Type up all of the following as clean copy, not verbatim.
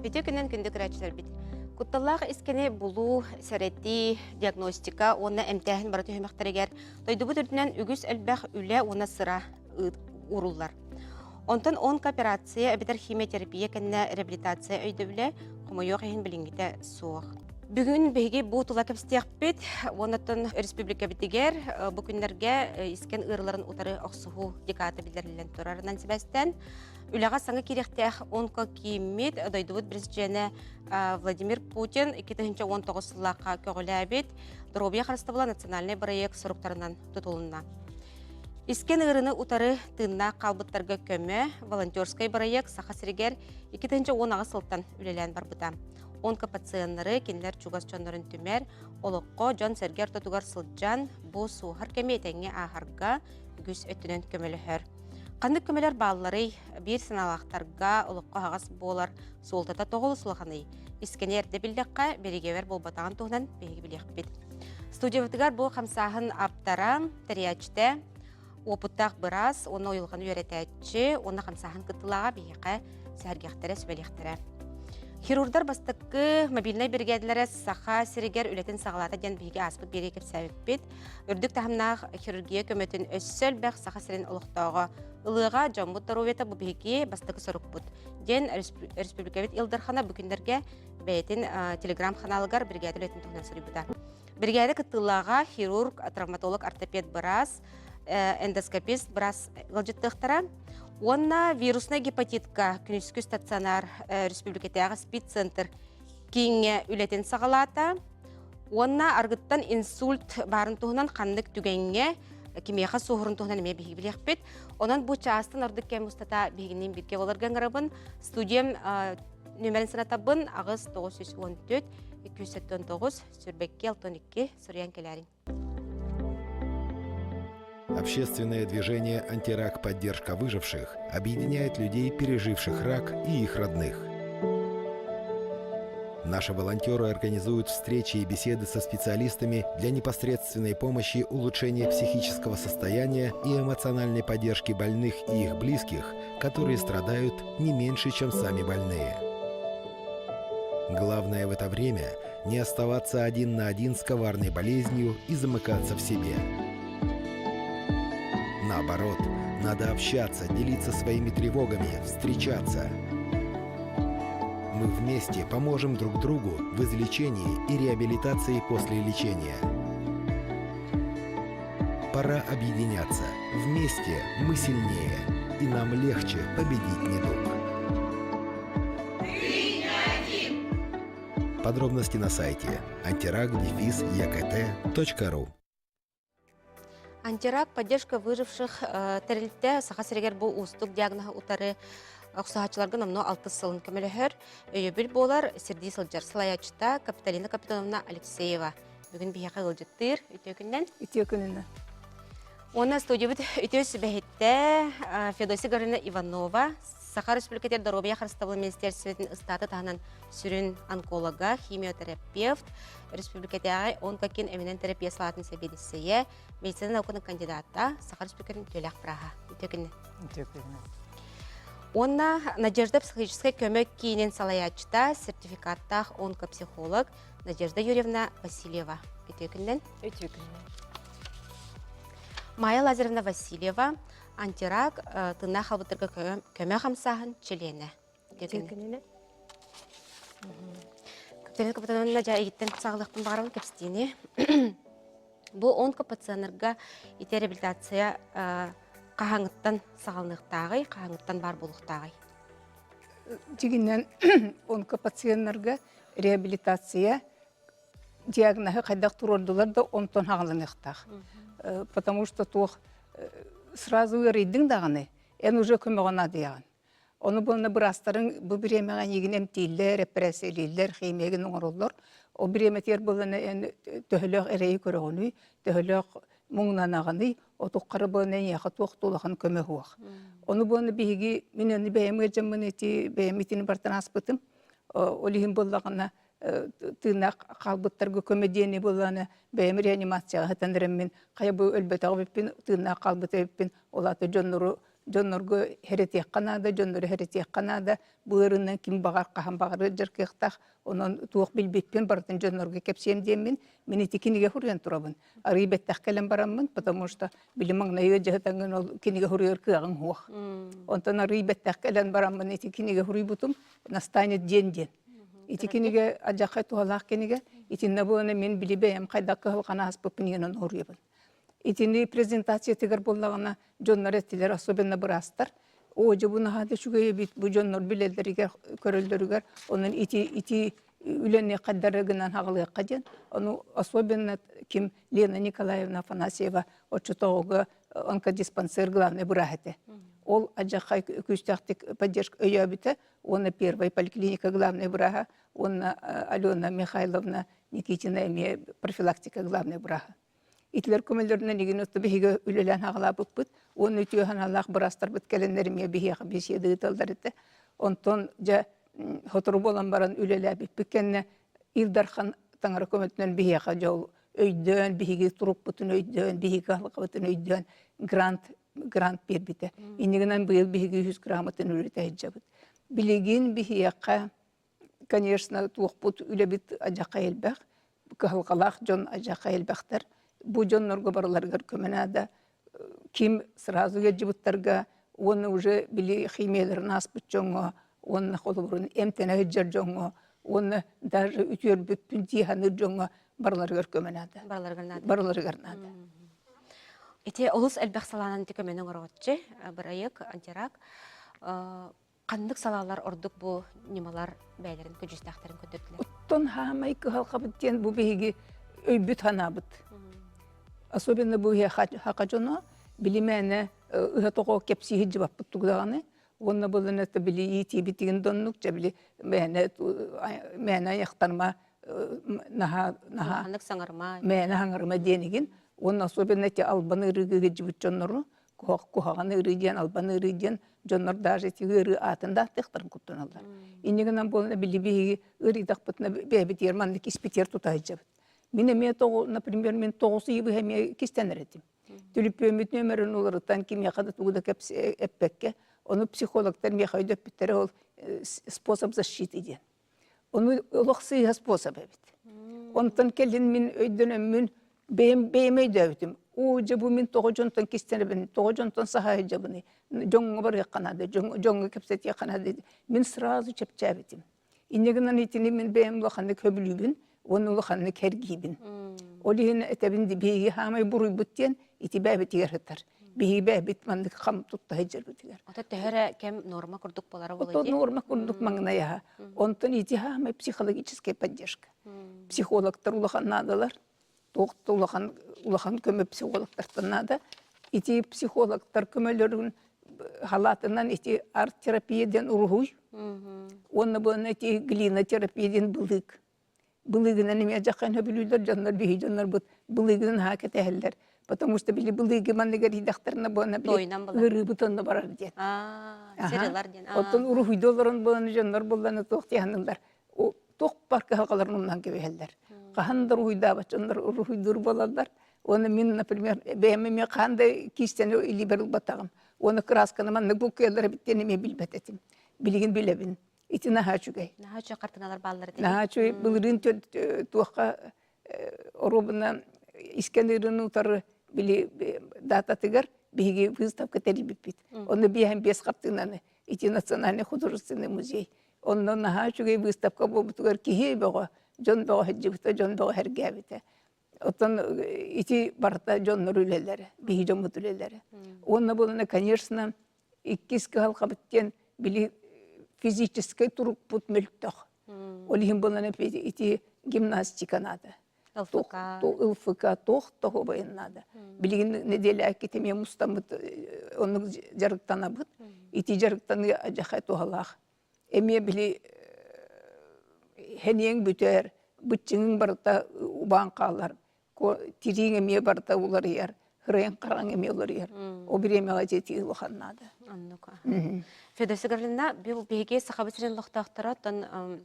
Өте күннен күнді күрәтшілер бит. Кутталлағы искене бұлу, сәретті, диагностика, оны әмтәхін бараты хөмәқтәрегер. Дойды бұд үрдінен үгіз әлбәқ үлі оны sıra уруллар. Онтан онкооперация, әбетер химиотерапия кәнне реабилитация өйді біле, құмайоқ ехін білінгіті соқ. Бүгін бейге бұл тұла кәпістеқ бет, онытын республика бітігер, бұл күндерге искен ұрыларын ұтары оқсуғу декаты білдерілен тұрарынан себәстен. Үліға саңа керектеқ онко киіммет, дойдуыд президенті Владимир Путин 2019 сыллаққа көгілі әбет, Дробия қарыстабыла национальный проект сұрықтарынан тұтылына. Искен ұрыны ұтары тынна қалбыттарға көмі, волонтерскай проект сақасырегер 2010 сылттан үлелен бар бұта. Онка пациенттары кенлер чугас чонларын түмер, олыққо Жон Сергер тұтуғар сылджан, бұл суғар кеметеңе ағарға үгіз өттінен көмелі хөр. Қандық көмелер баллары бір сыналақтарға олыққо ағас болар солтата тоғылы сұлғаны. Искене әрді білдіққа берегевер бол батаған тұғынан бейгі білек бет. Студиявытығар бұл қамсағын аптара, тәриячті, опыттақ біраз, оны ойылғаны өретәтші, оны қамсағын қытылаға бейгі сәргектері, сөбелектері. Хирурдар бастықы мобильный бригадалары саха сиригер үлетін сағалата ден бейге аспыт берекеп сәбіппет. Үрдік тахымнақ хирургия көметін өссөл бәқ саха сирен ұлықтауға ылыға жамбыт таруветі бұл бейге бастықы сұрық бұд. Ден республикавет илдархана бүкіндерге бәйтін телеграм қаналығар бригады үлетін тұғынан сұры бұда. Бригады кыттылаға хирург, травматолог, ортопед біраз, эндоскопист біраз ғылжыттықтара. Онна вирусный гепатитка күнүскү стационар республикатағы спид-центр кейінге үлетін сағалата. Онна аргыттан инсульт барын тұғынан қандық түгенге кемеға соғырын тұғынан еме бейгі білек бет. Онан бұл чаастын ордық кәм ұстата бейгінен бірге оларған ғырабын. Студиям нөмерін сынатабын ағыз 914-279 сүрбекке 62 сүриян келәрін. Общественное движение «Антирак. Поддержка выживших» объединяет людей, переживших рак, и их родных. Наши волонтеры организуют встречи и беседы со специалистами для непосредственной помощи улучшения психического состояния и эмоциональной поддержки больных и их близких, которые страдают не меньше, чем сами больные. Главное в это время – не оставаться один на один с коварной болезнью и замыкаться в себе. Наоборот, надо общаться, делиться своими тревогами, встречаться. Мы вместе поможем друг другу в излечении и реабилитации после лечения. Пора объединяться. Вместе мы сильнее, и нам легче победить недуг. Подробности на сайте antirag-ekt.ru. Антирак поддержка выживших тәрілтті сақасырегер бұл ұстық диагнозы ұтары ұқсағачыларға намно 6 сылын көмелігер. Өйебіл болар Сердей Сылджар Слаячта Капиталина Капитоновна Алексеева. Бүгін бейеқі ғылжыттыр үтеукіннен? Үтеукіннен. Оны студиябыт үтеус бәхетті Федосия Гарина Иванова, Саха Республикатер Доробия Харыстабылы Министерстветін ұстаты тағынан сүрін онколога, химиотерапевт, Республикатері онкокен әменен терапия салатын сәбедісіе, медицина наукының кандидата, Саха Республикатын төләқ праға. Үтеукінен. Онна Надежда психологическая көмек кейінен салаячта сертификаттақ онкопсихолог Надежда Юрьевна Васильева. Үтеукінен. Майя Лазаревна Васильева, антирак, тына халбытырға көмі қамсағын челені. Үтеукінен. Капиталина Капитоновна жа егіттен сағылықтың бағырын кәпістейіне. Бұл онкопациенерға ете реабилитация қағаңыттан сағалынықтағы, қағаңыттан бар болуқтағы. Дегеннен онкопациенерға реабилитация диагнозы қайдақ тұрордылар да онтон хағалынықтағы. Потому что тоқ сразу өрейдің дағаны, ән уже көміғана дейған. Оны бұлына бірастарын бұл біремеған егін әмтейлер, репрессиялейлер, хеймеген оңыролар. О біреметер бұлына төхіліқ әрейі көріғыны, төхіліқ мұңнанағыны, о тоққары бұлына яқы тоқ толықын көмі хуақ. Оны бұлына бейгі, мен өні бәйімге жамын еті, бәйімітіні бартан аспытым. Олығын бұлағына тынақ қалбыттарға көмедені бұланы бәйім реанимацияға хатандырыммен, қай бұл өлбетағы беппен, тынақ қалбыты беппен, олаты жонныру жоннорго херетек канада, жоннору херетек канада, быырынан ким багар кахан багары жеркектах, онон туох билбетпен бартын жоннорго кепсем деймин, мен ити киниге хурген турабын. Арыйбеттах келен барамын, потому что билим маңнайы жахатангын ол киниге хургер кыагын хуах. Онтон арыйбеттах келен барамын, ити киниге хурйбутум, настанет ден. Ити киниге ажакай тухалах киниге, ити набуана мен билибеем кайдакы хылгана аспыппын он хурйбын. Итини презентация тегер боллагана жоннор этилер особенно бырастар. О жобуна хады шугай бит бу жоннор билелдерге көрөлдөрүгөр онун ити үлене каддарыгынан хагылга каден. Ону особенно ким Лена Николаевна Афанасьева очутого онкодиспансер главный бырахете. Ол ажакай күстактык поддержка өйөбүтө, оны первая поликлиника главный быраха, оны Алена Михайловна Никитина эме профилактика главный быраха. Итлер көмөллөрүнөн деген өттө биһиге үлелен хагылап быт, оны үтүгөн Аллах бырастар бит келендериме биһиге бесиде тылдарыты. Онтон жа хотуру болан баран үлеле бипкенне Илдархан таңара көмөтүнөн биһиге жол өйдөн биһиге туруп бутун өйдөн биһиге халкыбытын өйдөн грант бербите. Иннигенен быйыл биһиге 100 грамотын үлете жабыт. Билигин биһиге, конечно, туохпут үлебит ажака элбек, калгалах жон ажака элбектер. Бу жоннорго барларга көмөнада ким сразу гежибуттарга оны уже били химияларын аспыт жоңго, оны холбурун эмтене жер жоңго, оны даже үтөр бүппүн тиханы жоңго барларга көмөнада. Барларга. Ите олус элбек саланан тикөмөнөң оротчы, бырайык, антирак. Кандык салалар ордук бу немалар бәйләрен көҗүстәхтәрен көтөттүләр. Оттон хамай халкабыттен бу биги өйбүт ханабыт. Особенно бу хакажоно билимене ыгатого кепсиги жибап тугдаганы. Онна болон это били ити битиген доннук жабили мене яктарма наха Кандык саңарма. Мене хаңарма денеген. Онна особенно те албаны рыгыгы жибут жоннору. Кухаганы рыден, албаны рыден, жоннор даже тигыры атында тектарын куттаналар. Иннегенен болон били биги ырыдак бутна бебит ермандык испитер тутай жабыт. Например, мен 9 йыбы хәме кистенер этим. Түлүпөмүт нөмөрүн уларыттан ким якада тугуда кепс эппекке, оны психологтар мехайда питтере ол способ защиты ден. Оны лохсы способ бит. Онтан келин мен өйдөнөмүн беймей дөбүтүм. О жабу мен 9 кистенер бен 9 сахай жабыны. Жоңго бар яканады, жоңго кепсет яканады. Мен сразу чепчабитим. Иннегенен итини мен бейм лоханды көбүлүбүн. Onu uluğanını kergibin. Olihin etebindi bihi hamay buruy butten iti bäbit yerheter. Bihi bäbit mandık ham tutta hejer bitiler. Ota töhörä kem norma kurduk bolara bolay. Ото норма курдук маңына яха. Онтон ити хамай психологическая поддержка. Психологтар улаханадылар. Тоқты улахан көмө психологтар надо. Ити психологтар көмөлөрүн халатынан ити арт терапияден ургуй. Онны бон ити глина терапияден булык. Былыгынан эме жаккан хөбүлүлөр жандар бии жандар былыгынан хакет эхелдер. Потому что били былыгы мандыгар хидактарына бона ыры бутонна барар ден. Серилар ден. Оттон урухуйдолорун бона жандар болланы токтиянылар. О ток парка халкаларынан кебехелдер. Кахандар уйда бачандар урухуйдур болалар. Оны мен, например, бемеме кандай кистени либерал батагым. Оны красканы мандык букелер биттенеме билбететим. Билигин билебин. Ити нахачугай. Нахачу картыналар баллары ден. Нахачу былырын туаққа оробына Искендерин утары били дата тигер биги выставка терибит. Он бием без картинаны. Ити национальный художественный музей. Он нахачугай выставка бобутугар кихи бого, жон бого хаджибта, жон бого хергебите. Отон ити барта жон нурулелери, биги жон мутулелери. Он болна, конечно, иккиски халкабыттен били физический туруп пут мөлтөх. Олихим болна ити гимнастика надо. ЛФК тох байын надо. Билигин неделя акитеме мустамыт оның жарықтана бұд. Ити жарықтаны ажақай тоғалақ. Эме били хенең бүтер, бүтчіңің барыта убан қалар. Тирин эме барыта улар ер. Хырайын қараң эме улар ер. О бір емеға жеті ұлыған нады. Федосы Гарлина, бұл бейге сақабытырын лұқтақтыратын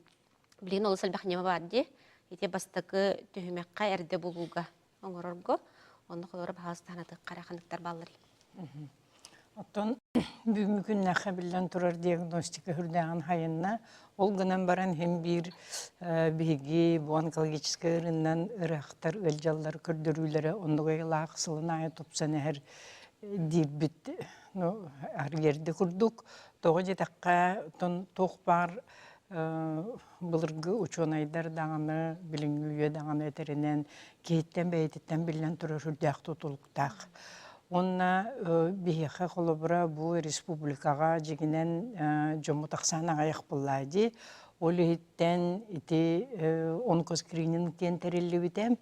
білген олы сәлбәқ неме барды. Ите бастықы түйімекқа әрді болуға оңырырғы. Оны қолыры бағастағанаты қарақандықтар балыры. Оттон бүгүн нәхә билен турар диагностика хүрдәгән хайынна ол гынан баран һәм бир биги бу онкологический рыннан ырахтар өлҗаллар көрдөрүләре ондыгы лахсылына топсаны һәр дирбит ну аргерде курдук тога жетакка тон тох бар былыргы учонайдар даганы билингүе даганы этеринен кейттен бәйтеттен билен турар хүрдәк тутулуктак. Онна бихеха холобра бу республикага жигинен жому таксана аяк буллайды. Олиттен ити онкоскрининг тентерилибите.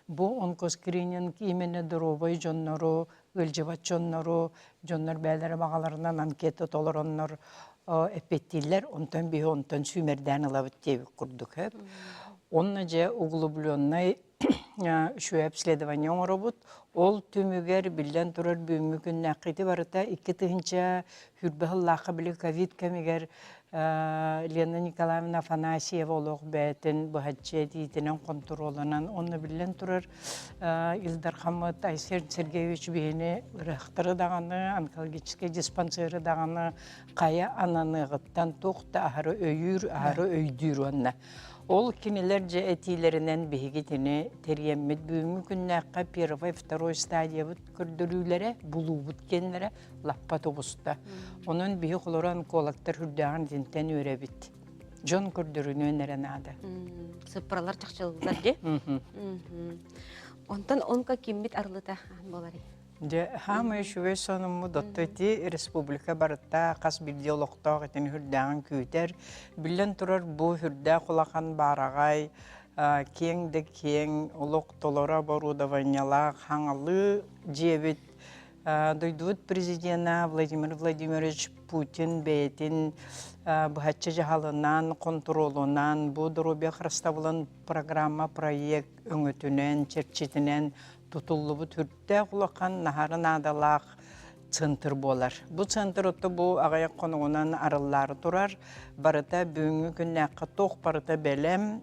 Бу онкоскрининг именно доробой жоннору, ылжыбат жоннору, жоннор бәләре багаларынан анкета толороннор эпеттиллер, онтон бихе онтон сүмердән алабыт деп курдук. Онна же углубленный şu обследование оңоробут, ол түмүгер билен турар бүгүн нақыты барыта 2 тыгынча хүрбәһыллахы биле ковид кемигер Лена Николаевна Афанасьева олог бәтен бухатче дейтенен контролынан онны билен турар Илдар Хаммат Айсер Сергеевич бейне рахтары дағаны, онкологический диспансері дағаны қая ананыгыттан тоқта ахары өйір, ахары өйдүр онна. Ол кинелер же этилеринен бигитини терьеммит бүгүнкү күннакка первый, второй стадия бут көрдөрүлөрө булубут кенлере лаппа тобуста. Онун биги хлоран онкологтор хүрдөгөн динтен өрөбүт. Жон көрдөрүнөн эренады. Сыпыралар чакчылдар же. Онтон онка киммит арылыта болар. Же хамы шуе сонуму доттоти республика барытта кас биологтог этен хүрдөгөн күтер билен турар бу хүрдө кулахан барагай кең де кең улук толора оборудованиялар хаңалы жебит дойдут президента Владимир Владимирович Путин бейтин бухатчы жахалынан контролунан бу дорубия храставылын программа проект өңөтүнен черчитинен tutullu bu türde kulakan naharın adalak центр болар. Бу центр отто бу агаяк конугунан арыллары турар. Барыта бүгүнкү күннакка ток барыта белем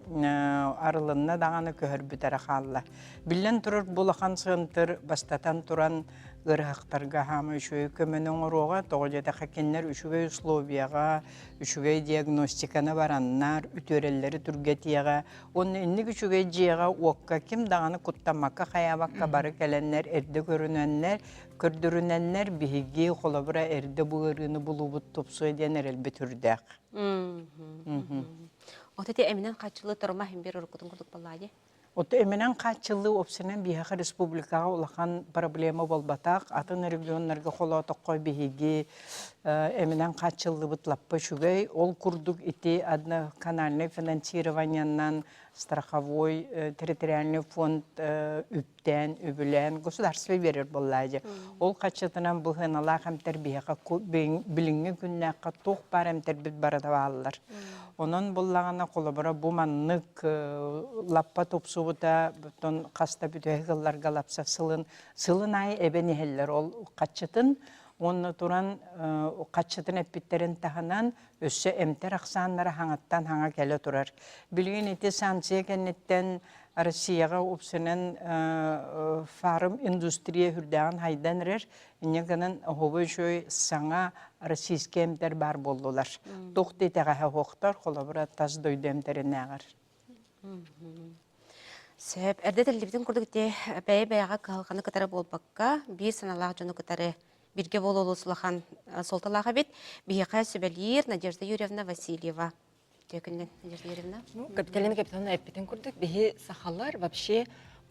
арылынна даганы көрбүтөр халла. Билен турар булахан центр бастатан туран гырахтарга хамы шөй көмөнөң орога тогожета хакеннер үшүгөй условияга, үшүгөй диагностиканы бараннар, үтөреллери түргетияга, оны инник үшүгөй жыяга окка ким даганы куттамакка хаябакка бары келеннер, эрде көрүнөннер, көрдөрүнөннер биги холобура эрде буырыны булубут топсой денер элбетүрдәк. Отете эминен качылы турма хим бир уркутун курдук баллади. Оты эминен качылы опсенен биха республикага улахан проблема болбатак, атын регионнарга холотоккой биги эминен качылы бутлаппы шугай, ол курдук ити одноканальный финансированиянан страховой территориальный фонд үптен, үбілен, государство берер боллайды. Ол качытынан бұхыналар хамтер биха билинге күннәққа тоқ бар хамтер бит барада балылар. Onun bullağına kolabora bu manlık lappa topsubuta bütün kasta bütühekıllar galapsa sılın ayı ebeni heller ol kaçıtın onu turan kaçıtın epitlerin tahanan össe emter aksanlara hangattan hanga kele turar. Bilgin iti sansiye kennetten Rusya'ya opsenen farm industriye hürdağın haydan erer. İnneganın hova şöy sana Rusiyski emter bar boldular. Toqti tegaha hoqtar, kolabora taz doydu emterin ağır. Сөп, әрді тілдебдің күрдік де бәйі-бәйіға қалғаны кітары болбаққа, бір саналағы жоны кітары бірге болуылы сұлақан солталаға бет, бейіға сөбәлер Надежда Юрьевна Васильева. Текінден, Надежда Юрьевна? Капиталин капиталын әппетін күрдік, бейі сақалар вообще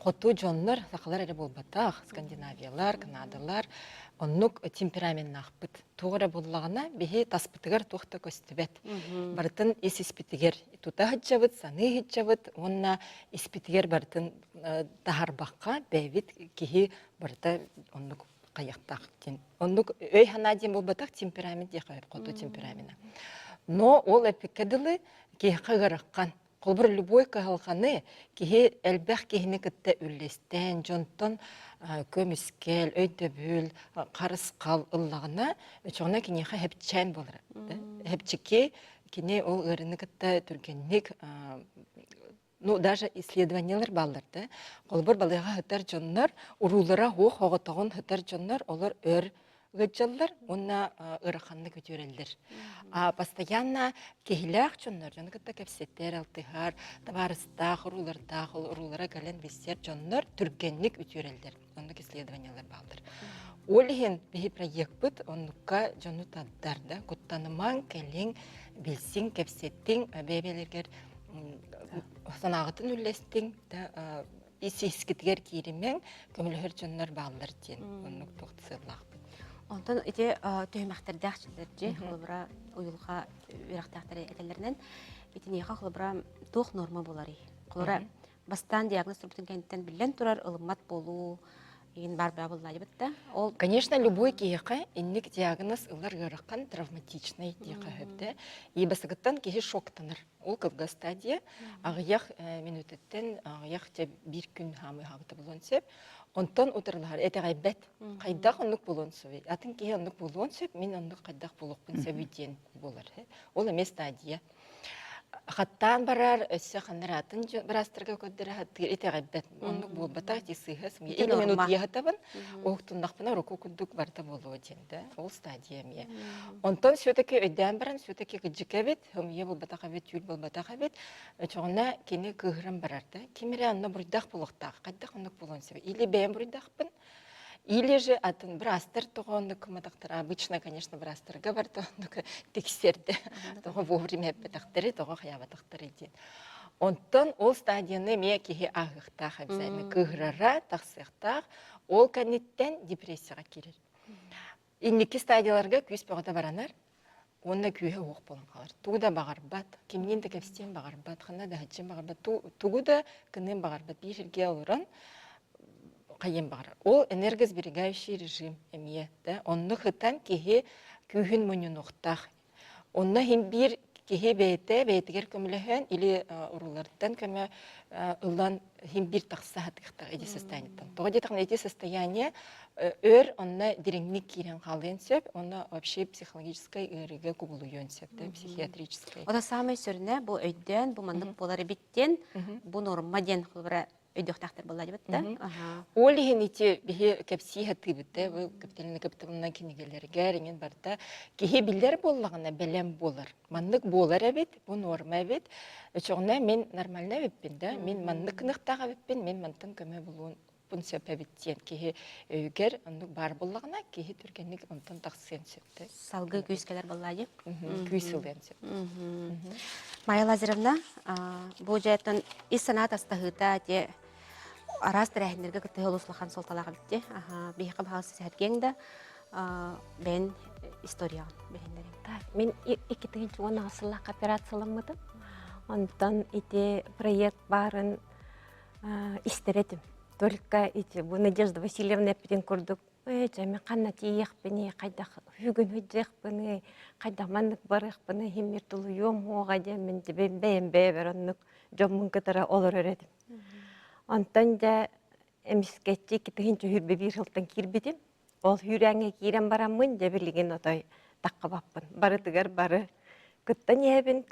қоту жонлар, сақалар әрі болбатақ, скандинавиялар, канадалар, оннук темперамент нақпыт. Тоғыра боллағына бейі таспытығар тоқты көстібет. Барытын ес іспетігер тута хыджабыт, саны хыджабыт, онна іспетігер барытын тахарбаққа бәйвет кейі барыта оннук қаяқтақ. Оннук өй хана дем болбатақ темперамент еқайып қоту темперамена. Но ол әпекеділі кейі қағыраққан. Қолбыр любой қағылғаны кейі әлбәқ кейіні күтті үлестен, жонтон көміскел, өйдөбіл, қарыс қал ұллағына өчоғына кенеға хәпчән болыр. Хәпчеке кене ол ұрыны күтті түргенлік, ну, даже исследованиялар балдырды. Қолбыр балыға хытар жонлар, ұрулыра оғытығын хытар жонлар, олар өр ыгыджаллар, онна ыраханны көтөрелдер. Постоянно кехилях чоннор, жаны кытта кепсеттер алтыхар, табарыстах, урулара гален бестер жоннор түргенник үтөрелдер. Онны исследованиялар балдыр. Олихин бихи проект бит, оннукка жону таддар да, куттаныман келин билсин кепсеттин бебелергер санагытын үллестин да исискитгер киримен көмөлөр жоннор балдар тен оннук токтсылак. Онтон ите төймәхтердәк чилдерҗи, холбра уйылга үрәхтәхтәре этәләрнән итинеха холбра тох норма булары. Холбра бастан диагноз рубтын кенттен билен турар ылыммат болу ин бар буллай битте. Ол Конечно, любой киһи инник диагноз ылар гырыккан травматичный диһи хәбдә. И басыгыттан киһи шоктаныр. Ул кылга стадия агыях минуттен агыях те бир күн хамы хагыты булонсеп, онтон утырлар этегайбет. Кайдак онлук булонсып. Атын киһи онлук булонсып, мин онлук кайдак булукпын сөбүден булар. Ол эмес стадия. Хаттан барар өссө ханыратын барастырга көддөрө хаттыр этегайбет. Онлук булбата тисыгыс. 50 минут яхатабын. Октундакпына руку күдүк барта болуу денде. Ол стадия мие. Онтон все-таки өйдөн баран все-таки кыжыкабет, хымье булбата кабет, юл булбата кабет. Чоңна кени кыгырым барарда. Кимире анна бурдак булуктак, кайдак онлук булонсып. Или бем бурдакпын. Или же атын брастер тогонды кымадактар. Обычно, конечно, брастерга бар тогонды тексерді. Того вовремя петактары, того хаябатактары ден. Онтон ол стадияны ме кихи агықтақ, обязательно кыгырара, тақсықтақ, ол канеттен депрессияға келер. Иннеки стадияларға күйіс бағыда баранар, онна күйе оқ болын қалар. Туғыда бағарбат, кемнен де кәпстен бағарбат, қана да хатчен бағарбат, туғыда кінен бағарбат, бір жерге олырын, қайын бағар. Ол энергосберегающий режим әмие. Онны хытан кеге күйін мұнын оқтақ. Онны хем бір кеге бәйтігер көміліген, или ұрылардан көмі ұлан хем бір тақса хатықтақ әді состояниеттен. Тоғы детіған әді состояние өр онны дереңнік керен қалын сөп, онны вообще психологической үріге көбілуен сөп, психиатрической. ода самый сөріне бұл өйден, бұл мандық болары биттен, бұл норма ден холбра өйдіқтақтар болады бітті. Ол еген ете бе кәпсі хаты бітті, бұл капиталина капиталына кенегелерге ренген барда, кеге білдер болағына бәлем болар. Мандық болар әбет, бұл норма әбет. Өчоғына мен нормальна әбетпен, мен мандық нықтаға әбетпен, мен мандың көмі болуын бұн сөп әбеттен. Кеге өйгер ондық бар болағына, кеге түргенік онтан тақсыен сөпті. Салғы күйіскелер болады. Күйсілден сөп. Майя Лазаревна, бұл жайттан ис санат астағыта те арас тәрәхіндерге күтті ұлыслыған солталаға бітті. Бейқі бағасы сәргенді бән историян бәйіндерін. Мен 2010 ғасырлық операцияланмадым. Онтан ите проект барын истеретім. Только бұл Надежда Васильевна әппеден көрдік. Жәме қанна тиекпіні, қайдақ хүгін хүджекпіні, қайдақ мандық барықпіні, хеммер тұлы ем оға демен бәйін бәйбер оннық жомын кітара олар өредім. Онтан да әміскетті кетігінші хүрбе бір жылтан кирбедім. Ол хүрәңе кирен барамын, дәбірлеген отай таққа баппын. Бары тігер бары. Күттан ебін,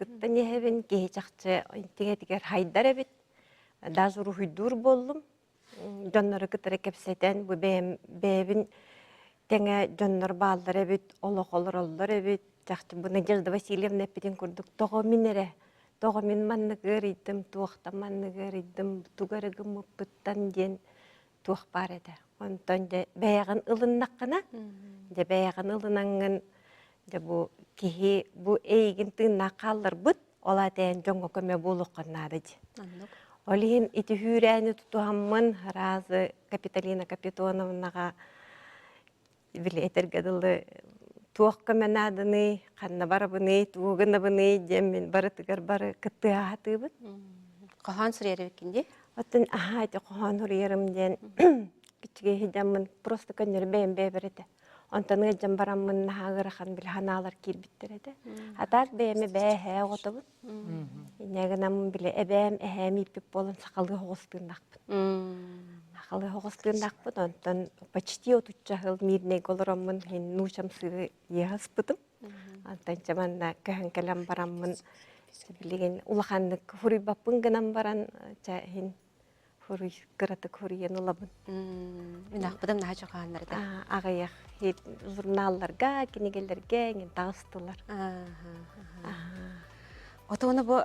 кей жақчы тегер хайдар әбет. Дазыру хүйдур болдым. Жоннары кытары кепсетен, бұ бәйбін тәңе жоннар балдар әбет, олар әбет. Жақчы бұ Надежда Васильевна әппеден көрдік. Тоғы минере. Тоғы мен манны көрейдім, туақта манны көрейдім, туғарығым мұппыттан ден туақ бар еді. Онтан де бәйіғін ылыннаққына, де бәйіғін ылынаңын, де бұ кеге бұ әйгін тыңна қалыр бұд, ола дәйін жоңғы көме болуққаннады де. Олейін еті хүрәні тұтуғамын, разы Капиталина Капитоновнаға біле етергеділі туақ көменадыны, қанна барабыны, туғыны бұны, деммен бары тігір бары күтті ағаты бұд. Қоған сүрері бекенде? Оттын ахайты қоған ұриерімден күтіге хидамын просто көннері бәйін бәйбіреді. Онтан ғыджан барамын нағырыған біл ханалар келбіттереді. Атар бәйімі бәйі оғыты бұд. Нәгінамын біле әбәйім әйім ипіп болын сақалғы хоғыстығындақпын. Сақалғы хоғыстығындақпын, онтан почти отуча ғыл мирнег олырамын, нушам сығы еғыспыдым. Онтан жаманна көхін кәлем барамын. Білеген улахандық фурибаппын гынан баран, кыратык хурыен улабын. Мен ақпыдым наға жоғанларды. Ағаяқ журналларга, кенегелерге, нген тағыстылар. Отоны бұл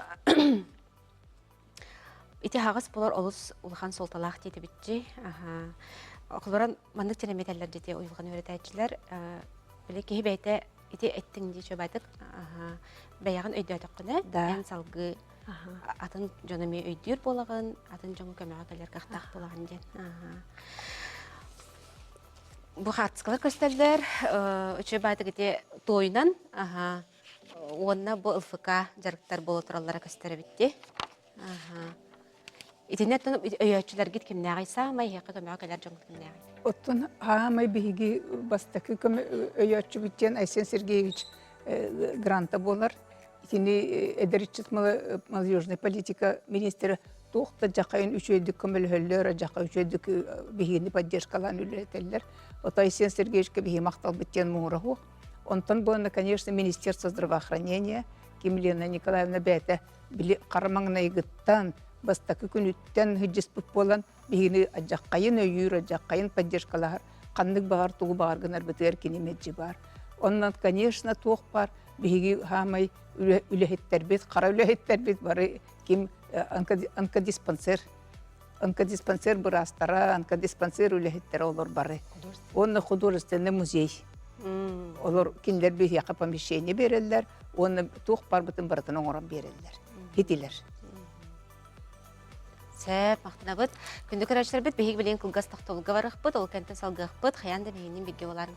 ити хағыс болар олыс улхан солталақ дейді бітчі. Оқылыран мандық телеметелер дете ұйылған өретәчілер. Біле кейі бәйті ити әттің де жөбәдік. Бәяғын өйді өтіққыны, ән салғы атын жоныме өйдер болағын, атын жоңы көмеға кәлер қақтақ болағын ден. Бұл қартысқалар көстерлер, үші бәйті кете тойынан, онына бұл ылфыка жарықтар болу тұралары көстері бітті. Итинет тонып өйөчүлөр гит кимне агайса, май хакы көмөк келер жоң кимне агай. Оттон хамай биги бастакы көм өйөчү биттен Айсен Сергеевич гранта болар. Итини эдеричит молодежная политика министрі тоқта жақайын үшөйдік көмөлһөллөр, жақай үшөйдік бигини поддержкалан үлетеллер. От Айсен Сергеевичке биги мактал биттен муураху. Онтон буна, конечно, Министерство здравоохранения Кимлена Николаевна бәті қарамаңына игыттан бастакы күнүттен хыджиспыт болан бигини ажаккайын өйүр, ажаккайын поддержкалар, каннык багар тугу багар гынар бытыр кинемеджи бар. Оннан, конечно, туох бар, биги хамай үлехеттер бит, кара үлехеттер бит бары ким онкодиспансер бурастара, онкодиспансер үлехеттер олар бары. Онна художественный музей. Олар киндер бит яка помещение берелер, онна туох бар бытын барытын оңоран берелер. Хитилер. Сәп, мақтына бұд. Күнді көрәшілер бұд, бейік білен күлгас тақтолға барық бұд, ол кәнті салғық бұд, қаянды бейінен беге оларын.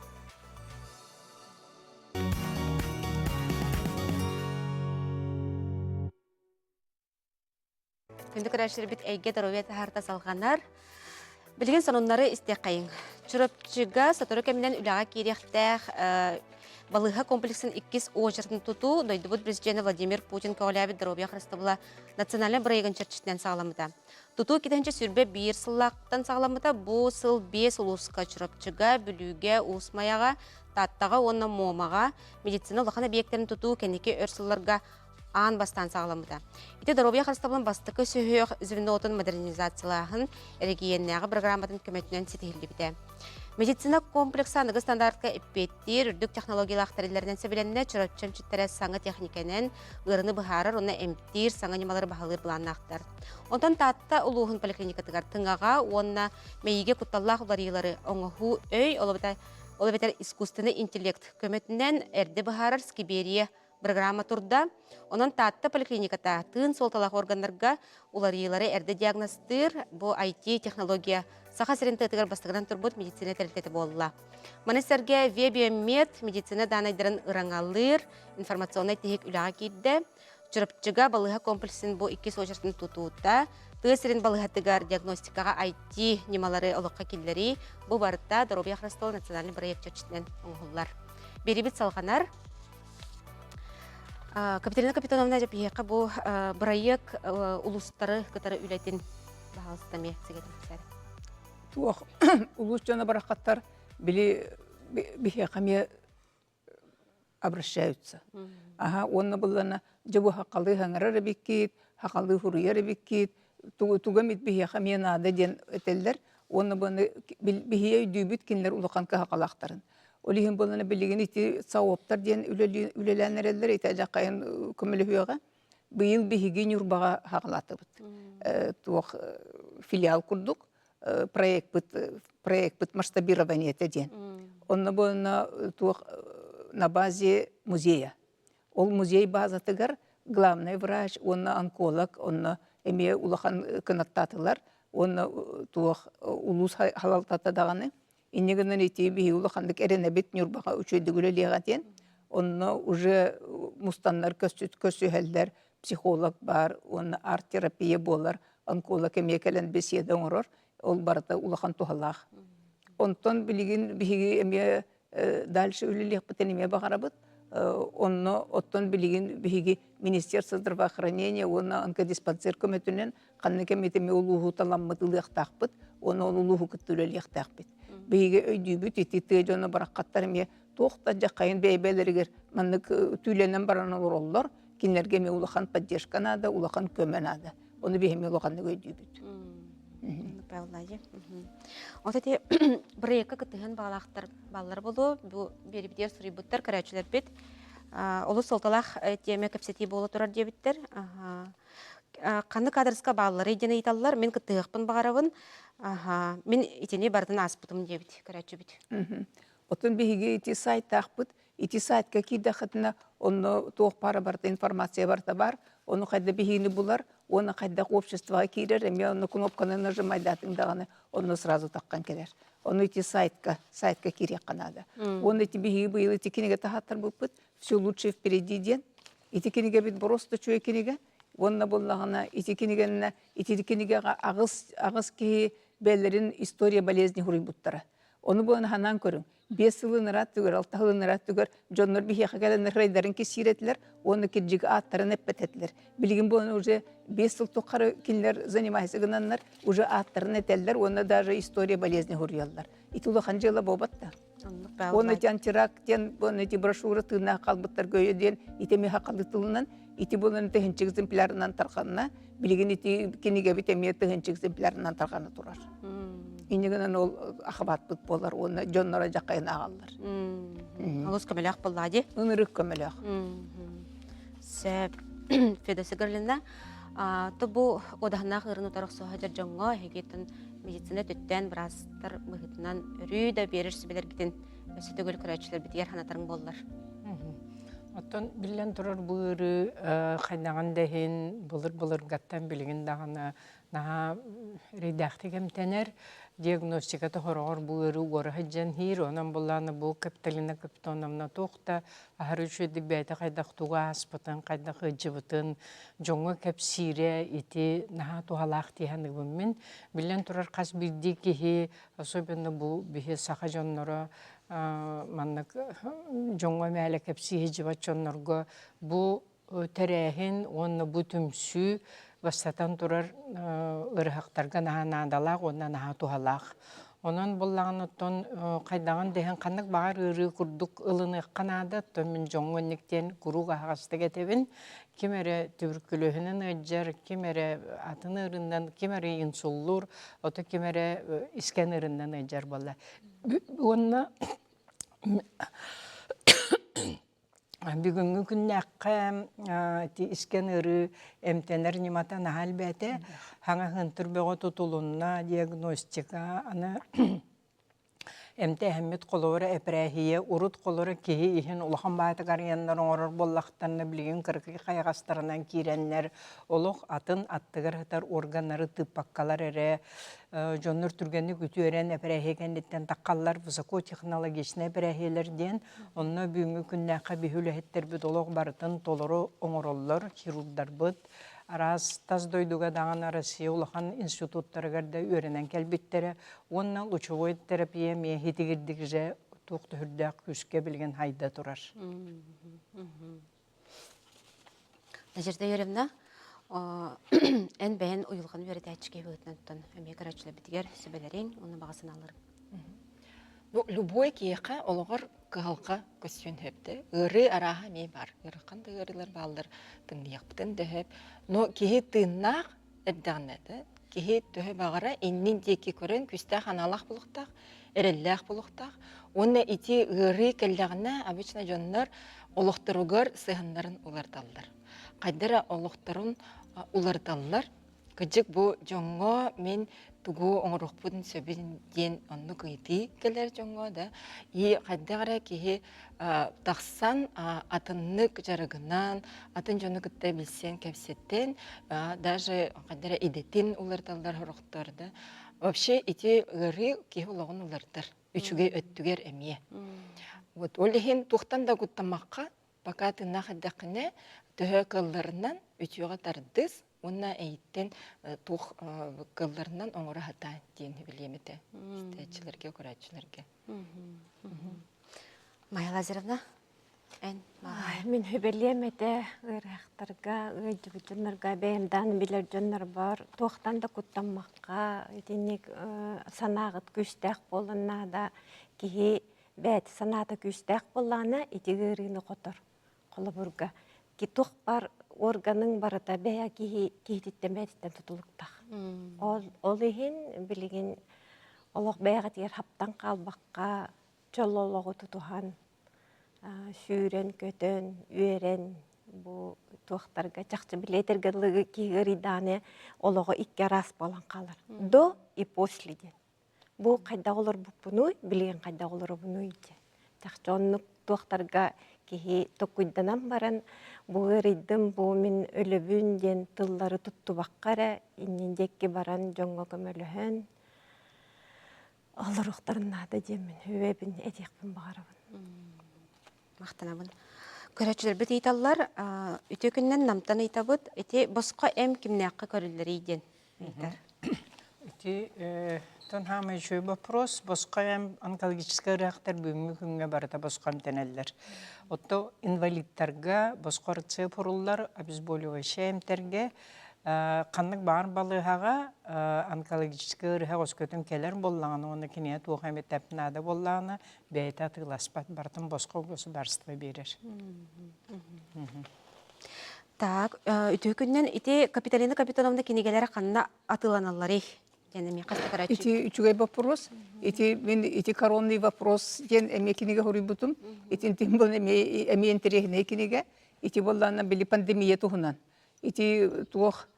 Күнді көрәшілер бұд, әйге дароветі харта салғанар. Білген сонынлары істек қайын. Чүріпчіға сатыры кәмінен үліға керектәқ балыға комплексін 2 ожыртын тұту, дойдыбыд президенті Владимир Путин көғылябы даровия қырыстыбыла национальный бірайығын чәрчістен сағаламыда. Тұту кетенші сүрбе 1 сыллақтан сағаламыда, бұл сыл 5 ұлысқа чүріпчіға, бүліге, ұлысмаяға, таттаға, онна момаға, медицина ұлақын объекттерін тұту кәнеке өрсылларға аң бастан сағаламыда. Ите даровия қырыстыбылын бастықы сүйіғ звенотын модернизациялағын әрегейеннәғы программатын көмәтінен сетігілі біде. Медицина комплексы анығы стандартқа эппеттер, үрдік технологиялық тәрелерінен сөбіленіне чүрөтчен чүттәрі саңы техниканен ғырыны бұхарыр, оны әмттер, саңы немалары бағалыр бұланнақтар. Онтан татта ұлуғын поликлиникатығар тыңаға, онына мейге құтталлақ ұларилары оңығу өй, олабетер искусственный интеллект көмәтінен әрді бұхарыр скиберия программа турда. Онын татта поликлиниката тын солталақ органларға уларилары әрді диагностыр, бұл IT технология саха сирентетігер бастығынан турбут медицина тәрілтеті болыла. Манестерге вебиомед медицина данайдарын ыраңалыр, информационный техник үліға кейді. Чүріпчіға балыға комплексін бұл 2 сожыртын тұтуыда. Тысырын балығатыгар диагностикаға IT немалары олыққа келдері. Бұл барытта Даровия Хрыстол национальный проект чөтшітінен оңғылар. Беребет салғанар. Капиталина Капитановна деп еқі бұл проект ұлыстары күтары үләйтін бағалыстаме сегетін Туох улус жана баракаттар бихе каме обращаются. Онна буллана жабу хакалды хаңарары биккит, хакалды хуруяры биккит, тугамит бихе каме нада ден этеллер, онна буны бихе дүйбүт кинлер улаканка хакалактарын. Олиһин буллана билеген ити сауаптар ден үлеләнерлер ите жакайын көмөлөһөгө быйыл бихиге нюрбага хакалатыбыт. Туох филиал курдук. Проект быт масштабирования ден. Он на базе музея. Ол музей база тыгар, главный врач, он онколог, он эме улахан канаттатылар, он туох улус халалтата даганы. Иннегенен ити бихи улахандык эренебит нюрбага үчөйдүгүлө легатен. Он уже мустаннар көсүхелдер, психолог бар, он арт-терапия болар, онколог эмекелен беседа оңорор. Ол барыта улахан тухаллах. Онтон билигин биги эме дальше үлелек битен эме багарабыт. Онно оттон билигин биги Министерство здравоохранения, онна онкодиспансер көмөтүнөн канныке метеме улугу таламмытылык такпыт, оны улугу күттүлелек такпыт. Биги өйдүбүт итти жона баракаттар эме тохта жакайын бейбелеригер маннык түленен баран олорлор, кинерге ме улахан поддержка нада, улахан көмөнада. Оны бихеме улаханны өйдүбүт. Павлади. Ота те брейка кытыган балактар баллар болу. Бу берибдер сурибуттар карачылар бит. Олу солталах теме капсети болу турар дебиттер. Қаны кадрыска баллары идене италлар. Мен кытыгпын багарабын. Мен итене бардын аспытым дебит карачы бит. Отын биһиги ити сайт тахпыт, ити сайтка киде хатына онно тоқ пара барда информация барда бар, оны қайда биһини булар, оны қайда обществоға кирер, эме оны кнопканы нажимайдатын даганы, оны сразу таққан келер. Оны ити сайтка кирек қанады. Оны ити биһиги быйыл ити кинеге тахаттар бұлпыт, все лучше впереди ден. Ити кинеге бит просто чөй кинеге, онна боллағына ити кинегенна, ити кинеге ағыз ки бәлерин история болезни хуруй буттара. Оны бұны ханан көрің. 5 жылын ырат түгер, 6 жылын ырат түгер, жонлар бихеқа кәлін райдарын кесиретілер, оны кеджігі аттарын әппететілер. Білген бұны уже 5 жыл тоққары кинлер занимайсы гынанлар, уже аттарын әтелдер, оны даже история болезни хұрыялар. Итулы қанжыла бобатта. Оны тен тирак, тен оны ти брошюра тына қалбыттар көйеден, итеме хақалы тылынан, ити бұның тыхынчы экземплярынан тарқанына, білген ити кенеге бітеме тыхынчы экземплярынан тарқаны тұрар. Инегенен ол ахабат бут болар, оны жоннора жақайын ағалар. Олыс көмелек боллади? Үнірік көмелек. Сәп Федосы гірлінна. Бұ одағына ғырын ұтарық соға жар жоңға хегетін медицина төттен бірастар мұхытынан үрі берір сүбелер гетін өсі төгіл күрәтшілер бітігер ханатарың болар. Оттон билен турар бұйыры қайнаған дәхін бұлыр гаттан білген дағына наға рейдәқті кемтенер диагностикаты хорогор бұйыры ғоры хаджан хир, онан бұланы бұл капталина каптонамна тоқта ахар үшеді бәйті қайдақтуға аспытын, қайдақ жыбытын, жоңы кәпсире ити наға туғалақ тияны бұммен. Билен турар қас бірді кехи, особенно бұл бихе сақа жоннары маннак жоңга мәлі кәпсиhe жыбат жоннорго бу тәрәхин, онны бу түмсү бастатан турар ырхақтарға наға-надалақ, онна наға тухалақ. Онан боллағын оттон қайдаған дәхін қанық бағар ыры күрдік ылыны қанады, мен жоңға нектен күруға ағасты кетебін. Кемері түбіркіліхінің өджер, кемері атын ырындан, кемері инсуллур, оты кемері isken ырындан өджер болла. Онна бүгінгі күннәққа isken ыры әмтенер нематан әлбәті, хаңа хынтыр бөғі тұтылуына диагностика, аны әмті әмет қолуыры әпірәхие, ұрыт қолуыры кейі ехін ұлған бәті қариянларын орыр боллақтарына білген кіркі қайғастарынан кейренлер, олық атын аттығыр ғытар органлары тыппаққалар әрі, жонлар түргенді күті өрен әпірәхие кәндеттен таққалар, высокотехнологичны әпірәхиелерден, онына бүгінгі күннәққа бігілі әттер бүт олық барытын толыры оңыроллар, хирургдар бұд, арас таз дойдуға дағын Россия улахан институттарыгарда өренен кәлбеттері, онна лучевой терапия мен хетігірдік жа тоқты хүрдәк күшке білген хайда тұрар. Нәжерді өремна, ән бәйін ұйылған өреді әтшіге өтінен әме көрәтшілі бітігер сөбелерін, оны бағасын алыр. Любой кейқа олығыр қығылқа көсен хөпті. Үрі араға мей бар. Үрі қанды үрілер балдыр тыңдияқ бұтын дөйіп. Но кейі тыңнақ әбдіған әді. Кейі дөйі бағыра еннен деке көрін күсті қаналақ бұлықтақ, әрелләқ бұлықтақ. Оны ити үрі кәлдіғіне обычно жонлар олықтыруғыр сығындарын олардалдар. Қайдыра олықтырын олардалдар. Күджік бұл жоңға мен тугу оңыруқ бұдын сөбін ден онны күйті келер жоңға да. И қайдағыра кейі тақсан атыннық жарығынан, атын жоны күтті білсен кәпсеттен, даже қайдара идетін олардалдар ғырықтарды. Вообще, ити ғыры кейі олағын олардар. Үчіге өттігер әмие. Олығын туқтан да күттамаққа, бақа тыңна қайдақыне түхі қылларынан үтіуға тардыз, онна әйттен тух кылларынан оңыры хата дейін білемеді. Стәтчілерге, көрәтшілерге. Майя Лазаровна, ән? Мен хөбелемеді ұрақтарға, өйдігіджінлерға бәйімдан білер жонлар бар. Тоқтан да күттамаққа, санағыт күстәқ болына да, кейі бәді санаты күстәқ болана, етегі ұрыны қотыр қолы бұрға. Ки тоқ бар органың барата бәя кихититтен бәтиттен тутулуктах. Ол ихин билигин олох бәяға тигер хаптан қалбаққа чололоғы тутухан сүйрен, көтөн, үйерен бу туақтарға чақчы билетергілігі кигеридане олоғы икке рас болан қалар. До и после ден. Бу қайда олар бұппыну, билеген қайда олар бұппыну ете. Чақчы оннық туақтарға кихи токуйданан баран бугырыйдым бу мен өлөбүн ден тыллары тутту баккара иннендекке баран жоңго көмөлөһөн олоруктарнада демен хөбүн этекпин багарабын. Мақтанабын. Көрәчілер біт ейталар, үте күннен намтан ейтабыт, эти босқа әм кімнәққа көрілері еден. Тон хама еще вопрос, босқаям онкологическая реактор бүймі күнге барыта босқам тенелер. Отто инвалидтарға босқор цепурулар обезболивающий әмтерге қанның бағын балығаға онкологическая реактор өскөтін келер боллағаны, оны кенет оғаме тәпінады боллағаны бәйті атыласпат бартын босқа государство берер. Так, үте күннен ити Капиталина Капитоновна кенегелері қанына атыланалары. Эти үчүгай вопрос, эти коронный вопрос, ген эме кинеге хорибутум, эти тем бол эме интерехне кинеге, эти боллана били пандемия тухунан, эти туох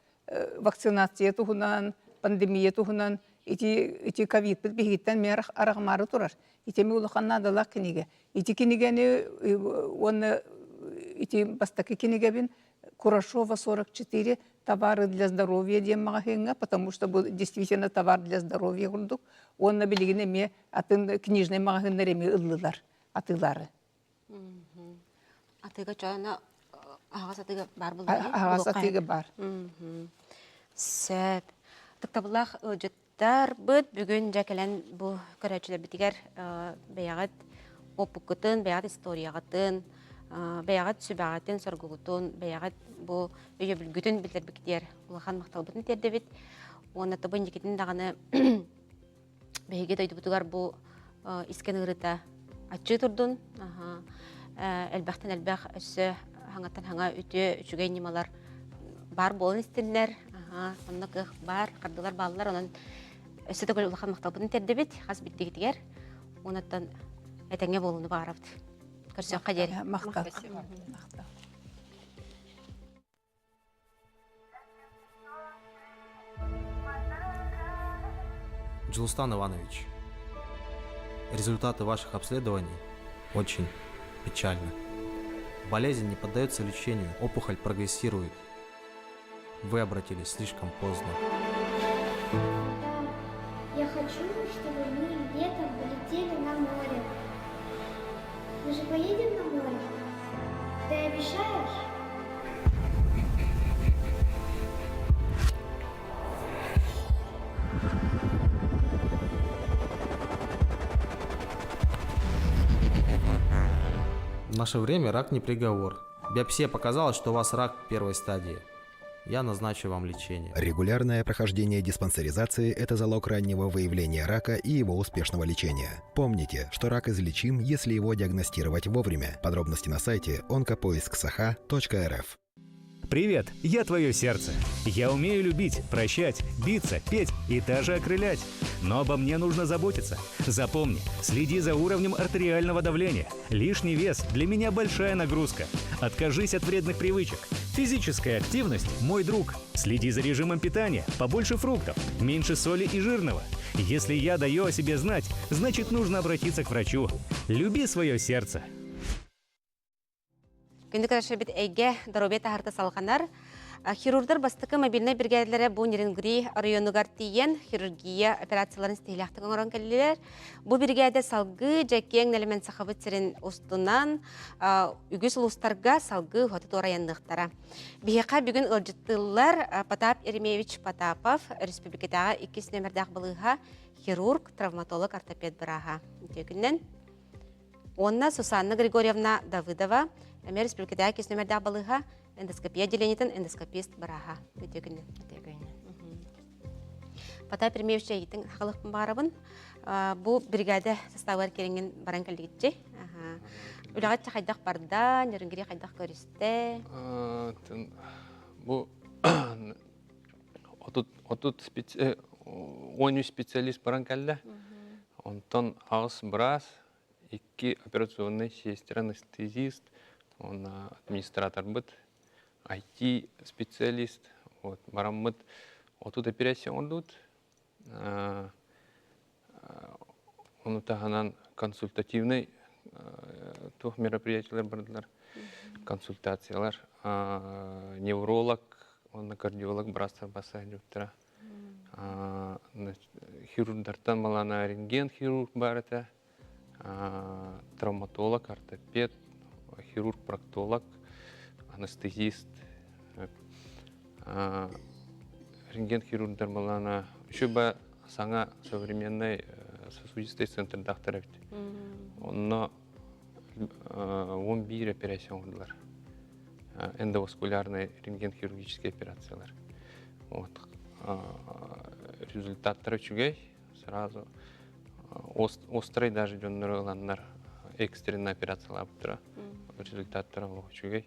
вакцинация тухунан, пандемия тухунан, эти ковид бигиттен мерах арагмары турар. Эти ме улаханнадалар кинеге. Эти кинегени он эти бастаки кинегебин Курашова 44 товары для здоровья демагахенга, потому что был действительно товар для здоровья гурдук. Он на билигине ме атын книжный магазиннер ме ыллылар, атылары. Атыга чана агас атыга бар булды. Агас атыга бар. Сөп. Тактабылах жеттар бит бүгүн жакелен бу көрөчүлөр битигер баягат опукутун, баягат историягатын, баягат сүбагатын соргугутун, баягат бу өйө бүлгүтүн билдербиктер улахан макталбытын тердебит. Оны табын жекетин даганы беге дойдубутугар бу искен ырыта ачы турдун. Элбахтан элбах өссө хаңаттан хаңа үтө үчүгэй немалар бар болын истеллер. Оннак бар, кардылар балалар, онан өссө төгөл улахан макталбытын тердебит. Хас биттигитигер. Онаттан этеңе болуну барабыт. Көрсөк кадери. Мактал. Джилустан Иванович, результаты ваших обследований очень печальны. Болезнь не поддается лечению, опухоль прогрессирует. Вы обратились слишком поздно. Я хочу, чтобы мы летом полетели на море. Мы же поедем на море? Ты обещаешь? В наше время рак не приговор. Биопсия показала, что у вас рак первой стадии. Я назначу вам лечение. Регулярное прохождение диспансеризации – это залог раннего выявления рака и его успешного лечения. Помните, что рак излечим, если его диагностировать вовремя. Подробности на сайте onkopoisk.saha.rf. Привет, я твое сердце. Я умею любить, прощать, биться, петь и даже окрылять. Но обо мне нужно заботиться. Запомни, следи за уровнем артериального давления. Лишний вес для меня большая нагрузка. Откажись от вредных привычек. Физическая активность – мой друг. Следи за режимом питания, побольше фруктов, меньше соли и жирного. Если я даю о себе знать, значит нужно обратиться к врачу. Люби свое сердце. Күндік рашабит әйге дәробет ағарты салғанар. Хирургдар бастықы мобильный бригадалары бұл Неренгри районугар тиен хирургия операцияларын стейлақтың оңыран кәлілер. Бұл бригада салғы жәкең нәлімен сақабыт сірін ұстынан үгіз ұлыстарға салғы ғотыт орайындықтара. Бейеқа бүгін ұлжыттылар Потап Еремеевич Потапов республикадағы 2 нөмірдақ бұлыға хирург, травматолог, ортопед бұраға. Онна Сусанна Григорьевна Давыдова Америка республикадағы 2 нөмірдақ бұлыға эндоскопия деленетін эндоскопист бараға. Потап Еремеевич әйттің халық барабын. Бу бригада составлар керенген баран калдыгытчы. Үләгәт хайдак барда, нөрүнгери хайдак көрүстә. Бу отут ойну специалист баран калда. Онтон агыс брас, 2 операционный сестер, анестезист, он администратор быт, IT специалист, вот баран быт. Отут операция ондут. Он таханан консультативный тух мероприятиялар бардылар, консультациялар, невролог, он кардиолог брастар баса жүптіра. Хирургтардан балана рентген хирург бар это, травматолог, ортопед, хирург, проктолог, анестезист. Рентген хирургтар балана еще ба саңа современный сосудистый центр докторов. Он 11 операция олдылар. Эндоваскулярный рентген-хирургические операциялар. Вот. Результаттары чугай сразу острый даже жоннор экстренный операциялар буттыра. Результаттары чугай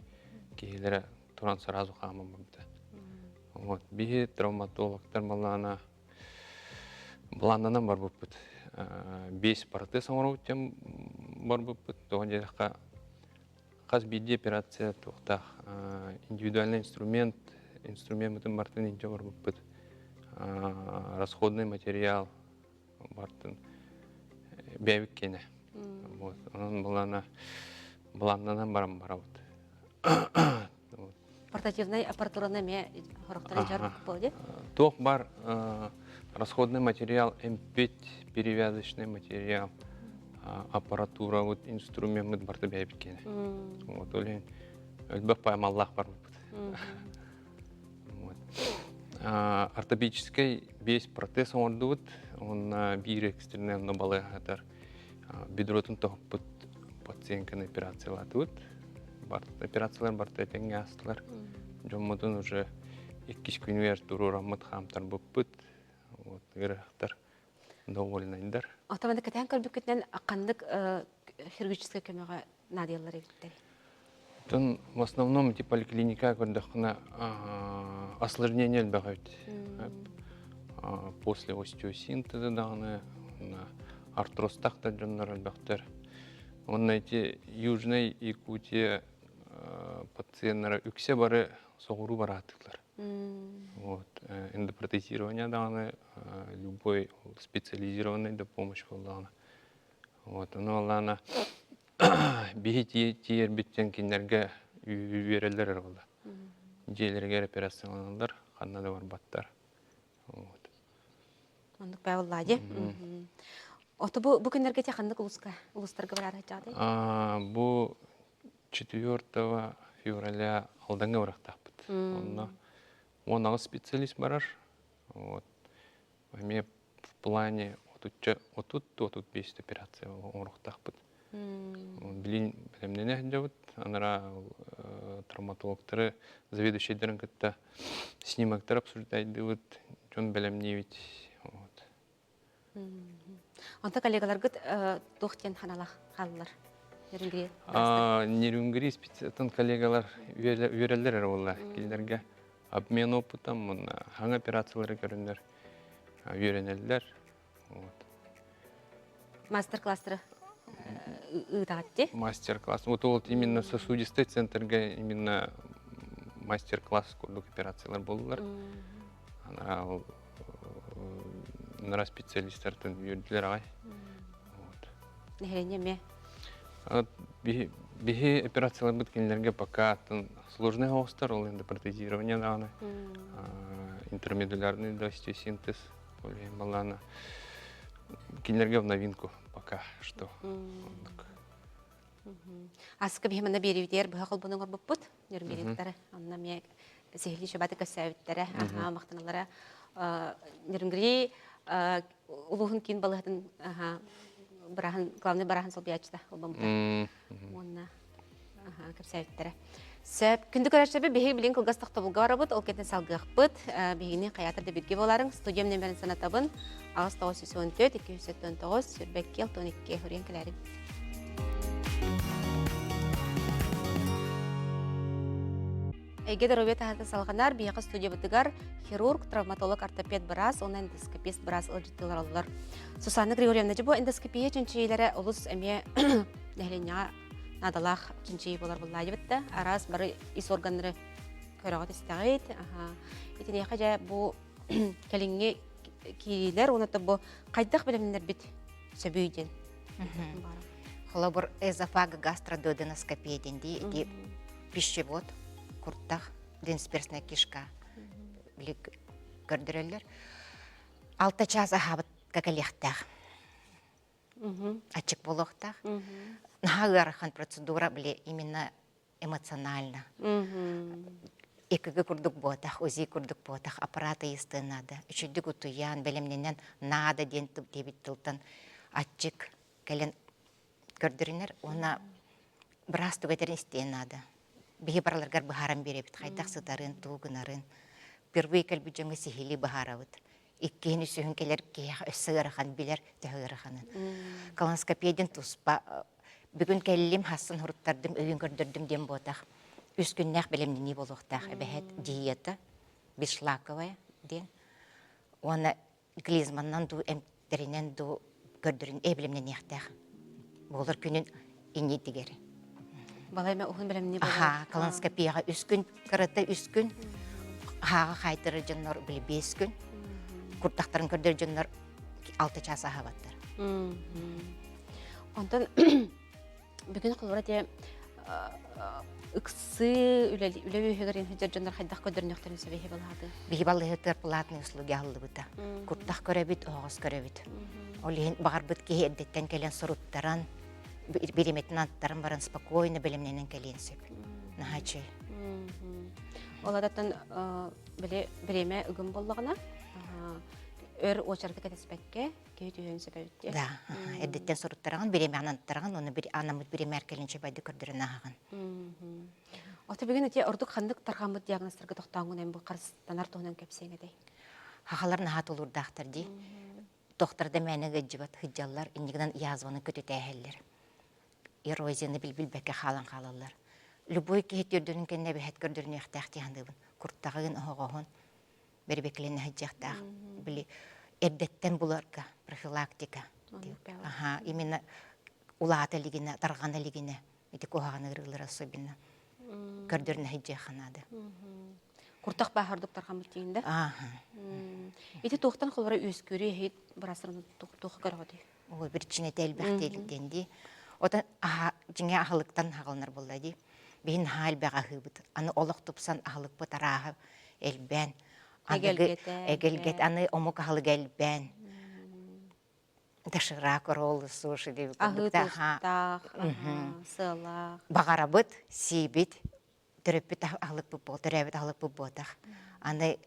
кейлері туран сразу хамам бапты. Вот. Бихи травматологтар балананан бар бапты. 5 протез оңырау бар бапты. Тоған жераққа қаз биде операция тоқтақ. Индивидуальный инструмент бітін бартын инде бар бапты. Расходный материал бартын бәйбік кені. Onun балананан барам бара бапты. Портативный аппаратураны ме хорохтарын жар болды. Тох бар расходный материал, М5 перевязочный материал, аппаратура, вот инструмент барты бәйбікені. Вот олен өлбәк паймаллах бар бапты. Ортопедический весь протез он бир экстренный нобалы хатар. Бедротын тоқпыт пациентканы операциялар тут. Операциялар барты теңге астылар. Жоммудын уже 2 күнвер турурамыт хамтар буппыт. Вот гырахтар довольныйдар. Атаманда катан көрбүкөтнен аккандык хирургический көмөгө надиялар эбиттер. Тон в основном эти поликлиника көрдөкна осложнение бөгөт. После остеосинтеза дагы артроз тахта жоннор албактар. Он эти Южной Якутия пациенттары үксе бары соғыру баратыклар. Вот. Эндопротезирование дагы любой специализированный помощь болдагы. Вот. Оно бихи тиер биттен кинерге үйрелер болды. Желерге операцияланылар, қаннада бар баттар. Вот. Ондық бәуылладе. Оты бұл күндерге те қандық ұлыстарға барар жады? Бұл 4 февраля алдыңғы барақтақ. Он ағыз специалист барар. Мен в плане отут 5 операция орықтақ бұд. Білемнен әхінде бұд. Анара травматологтары, заведующийлерін күтті снимактар обсуждайды бұд. Жон білемне бет. Онта коллегалар гыт тоқтен ханалақ қалылар? Нерюнгри специалистен коллегалар үйрелдер олар. Келдерге обмен опытом, хаң операциялары көріндер, үйренелдер. Мастер-класстары ұдағатте? Мастер-класс. Вот именно сосудистый центрге именно мастер-класс көрдік операциялар болдылар. Нара специалисттардың үйрелдер ағай. Нехерене ме? Бихи операциялар біткенлерге пока сложный остар, ол енді протезирование дағаны, интермедулярный остеосинтез, баланы. Кенлерге в новинку пока что. Асқы беймені беревдер бұға қолбының орбып бұд, нерімгереттері. Онына ме сехілі шөбаты көсәуіттері, мақтаналары. Нерімгері ұлығын кейін балығытын главный барахан сол биячта олбамыда. Онына көсәуіттері. Сөп, күнді көрәшәбі бейгі білін кылғастық табылға барабыд, ол кетін салғықпыд, бейгіне қаятырды бірге боларың. Студиям нөмірін санатабын, ағыз 914-279, сүрбәк кел 12 хүрген кіләрін. Эгеді робет ағаты салғанар, бейгі студия бұтығар, хирург, травматолог, ортопед біраз, оны эндоскопист біраз ұлжыттылар олар. Сусаны Григорьевна, бұл эндоскопия чүнчейлері ұлыс әме нәхленеға надалақ чүнчей болар бұллай бітті. Араз бары ис органлары көріғат істеғейд. Етін еқа жа бұл кәліңге кейлер, оныты бұл қайдақ білімдер біт сөбейден. Хола бұр эзофага гастрододеноскопия денді, пищевод, курттақ, денсперсная кишка білік көрдірелер. 6 часа хабыт какалектақ, ачык болуқтақ. Нағархан процедура біле именно эмоционально. Екігі күрдік ботақ, өзи күрдік ботақ, аппарата есті нады. Үшідік ұтуян, бәлемненен нада ден дебет тылтын ачык кәлен көрдірінер, оны біраз түгетерін істейін нады. Бігі бараларғар бұхаран беребет, қайдақ сытарын, туғынарын. Первый кәлбі жөңі сихили бұхарауыд. Иккені сүйін келер кейіға өссігіріған білер тәғіріғанын. Колоноскопиядан тұспа, бүгін кәлілім хасын ғұрыттардым, өйін көрдірдім дем ботақ. Үс күннәқ білімнені болуқтақ, әбәхет диета, бишлаковая ден. Оны глизманнан ду, әмтерінен ду көрдірін әбілімнен ектақ. Болыр күнін ине дегері. Балайма ұғын біліміне болар. Аха, колоноскопияға үс күн, қырыты үс күн, хаға қайтыры жынлар білі 5 күн, құрттақтарын көрдір жынлар 6 часа хаваттар. Ондан бүгін қылғыра де ұқсы үлі өйгерін хүджер жынлар қайдақ көдірінектерін сөбейі балады. Бейі балығытыр платный услуги алды бұта. Құрттақ көребіт, оғыз көребіт. Олейін бағар бұт кейі әдеттен келен сұруттаран, береметін анттарын баран спокойно білімненен келен сөп. Нағачы. Оладаттан біреме үгін болығына, өр очарды кәтеспәкке кей түйін сөбәуітте. Да, әдеттен сұруттараған, береме ананттараған, оны анамыт береме әркелінше байды көрдірін ағын. Оты бүгін өте ұрдық қандық тарғамыд диагностарға тоқтауын әм бұл қарыстанар тұғынан көпсең әдей. Хағалар нағат олырдақтар дей. Тоқтарда мәні ғыджыбат ғыджалар, инегінен язваны көтет әйәлер. Эрозияны білбіл бәкі қалан қалалар. Любой кейттердерін кәнне бәхет көрдерін яқтақ дейіндігін. Құрттағын оғығын, бәрбекілені ғыджақтақ. Білі, әрдеттен бұларға профилактика. Именно улағаты лігіне, тарғаны лігіне, еті көғағаны ғырылыр особенно. Көрдерін ғыджақанады. Құрттақ бағардық тарғамыд дейінді? Еті тоқтан қолғыра өз көрі ет бұрасырын тоқы көріғады? Ол бір чинеті әлбәқтелденді. Одан жіңе ағылықтан ағылынар болды. Бейін хал бәға ғыбыд. Аны олық тұпсан ағылық бұт арағы әлбән. Әгелгет, аны омық ағылық әлбән. Дашыра көролы сұшы деп. Ағы тұстақ, сылақ. Бағара бұд, сейбет, түріппет ағылық бұд бол, түрәбет ағылық бұд болдақ. Аны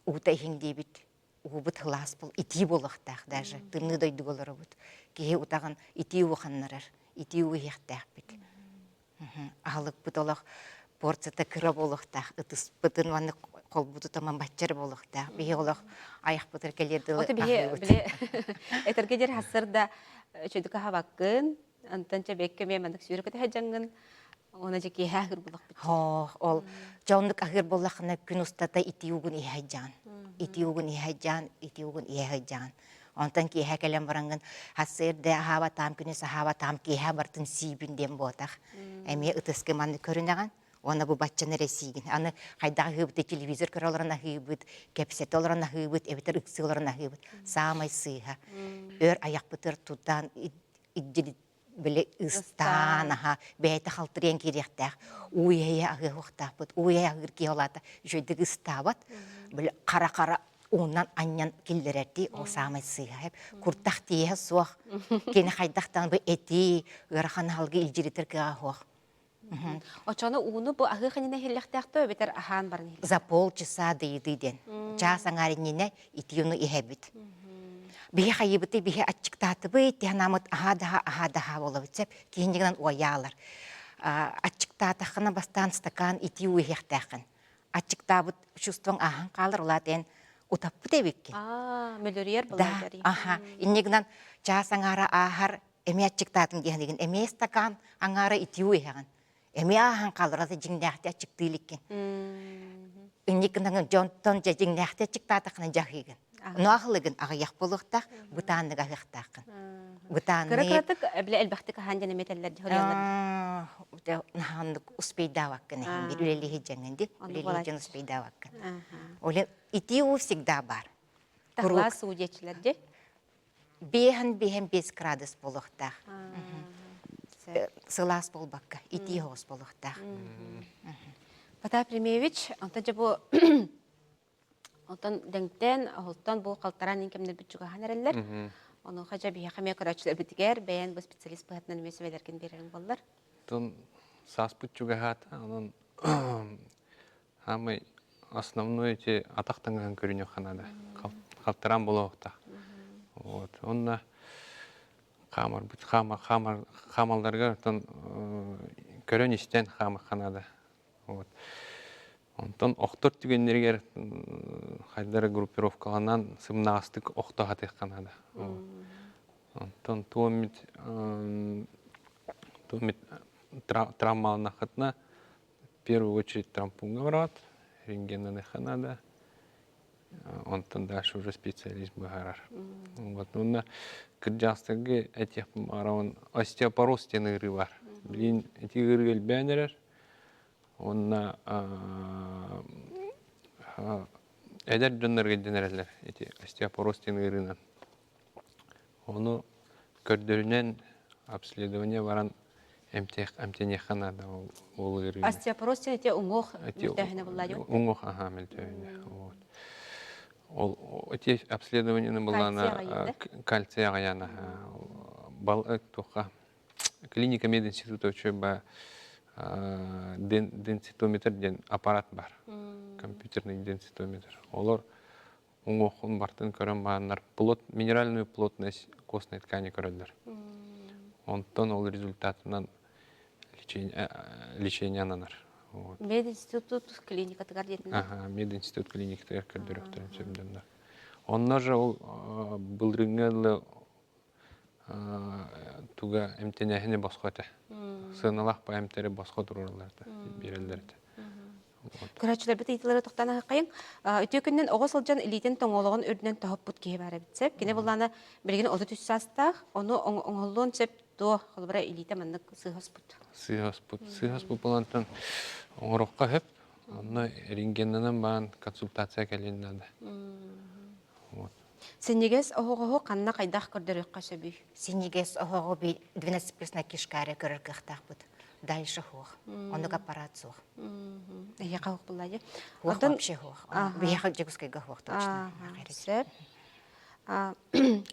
ұғыта ең дейбет. Уғыбыт ғылас бұл, ити болықтақ даже, тымны дойды олары бұд. Кейі ұтаған ити ұғанларар, ити ұғықтақ біт. Ағылық бұд олық порцията кіра болықтақ, ұтыс бұтын ваны қол бұды таман бәтчер болықтақ. Бейі олық аяқ бұтыр келеді Оты бейі, әтіргедер хасырда чөдікі хавақын, антанча бәкке мемандық сүйір көті хәджаңын, оны жеке әғір болық біт. Ол жауындық әғір болақына күн ұстата ити ұғын ихайжан. Ити ұғын ихайжан, ити ұғын ихайжан. Онтан кейхә кәлем баранган, хасырда хава там күнесі хава там кейхә бартын сүйбінден ботақ. Әме ұтысқы манды көрінаған, оны бұл батчаны рәсейгін. Аны қайдағы ғыбыт, телевизор көраларына ғыбыт, кәпсет оларына ғыбыт, әбітер үксі оларына ғыбыт. Самай сыйға. Өр аяқ бұтыр тұтан, идділі білі ұстан, бәйті қалтырен керектәқ. Уйая ағы ұқтақ бұд, уйая ағыр кей олады, жөйдік ұстабат, білі қара-қара оннан аннан келдірәтті, о самай сыйға. Құрттақ тейе соқ, кені қайдақтан бұл әті, ғырхан халғы илжіретір кіға хоқ. Очаны уны бұл ағы қанына хеллектәқті өбетер ахан барын хелі? За полчаса дейдіден. Час аңарыніне итіюны ихәбіт. Бихе қайыбыты, бихе атчықтаты бұйт, дегенамыт аға-daha болы бітсеп, кейіндегінен оялар. Ачыктаатахына бастан стакан ити уйхтахын. Ачыктабыт чувствоң ахан калыр улатен утаппыт эбикки. Мөлөрүер Да, булар. аха. Иннегнан чаас аңара ахар эме ачыктаатын дегенеген эме стакан аңара ити уйхаган. Эме ахан калырады жиңнахты ачыктыйлыккен. Иннегнан жонтон жиңнахты ачыктаатахына жахыгын. Нуахлыгын агаяк болуктак, бутанны гахтакын. Бутанны Кыракратык биле элбахтык ханжаны металлар жолялар. нахандык успейдаваккын, бир үлелихи жаңынды, үлелихи успейдаваккын. Оле ити у всегда бар. Тахлас судечилер же. Бехан 5 градус болуктак. Сылас болбакка, ити хос болуктак. Потап Ремевич, онтан же бу онтан деңтен, холтан бу калтаран инкемдер бүтчүгө ханареллер. Onun хажа бия хамя көрәчләр битгәр, бәян бу специалист бәһәтнән мәсәләләрен бирәм буллар. Тон сас путчуга хата, анан хамы основной эти атактанган көрүнө ханада. Калтыран болоокта. Вот, онна хамар бут хамалдарга тон көрөн истен хамы ханада. Вот. Онтон октор түгеннергер хайдары группировкаланан сымнастык окто хатык канада. Онтон туомит травмална хатна в первую очередь трампунга врат, рентгенаны ханада. Онтон дальше уже специалист бахарар. Вот, онна кырджастыгы этих мараон остеопороз стены рывар. Блин, эти гыргел бәнерер. Онна эдер жоннорго денерелер, эти остеопороз тенеринен. Оны көрдөрүнөн обследование баран эмтенеханада ол ыры. Остеопороз те уңох мүлтәһенә буллар. Уңох мүлтәһенә. Вот. Ол эти обследование булана кальций аяна. Бал тока клиника мединститута учеба денситометр ден аппарат бар. Компьютерный денситометр. Олар уңохун бартын көрөн баанар минеральную плотность костной ткани көрөлөр. Онтон ол результатынан лечение ананар. Мединститут клиника тагар детин. Ага, мединститут клиника тагар көрдөрөктөр сөмдөндөр. Оннор же ол былрынгалы туга эмтенехине баскота. Сыналах па эмтери баскот ураларда берелерди. Көрәчләр бит итиләре токтана хакыйң. Өтө көннән огыс алҗан илитен тоңолыгын үрдән тахып бут кие бара битсеп, кине булланы бергән оды төссастах, аны оңоллон сеп то холбара илите маннык сыгаспут. Сыгаспут булантан оңорокка хеп, аны рентгеннен бан консультация келеннәдә. Вот. Сенегес ого канна кайдах көрдөрөк кашабый. Сенегес ого би 12-пресна кишкаре көрөргөхтах бут. Дальше хох. Он аппарат сох. Я калык буллар. Хох вообще хох. Биехал жегускайга хох точно. Сеп.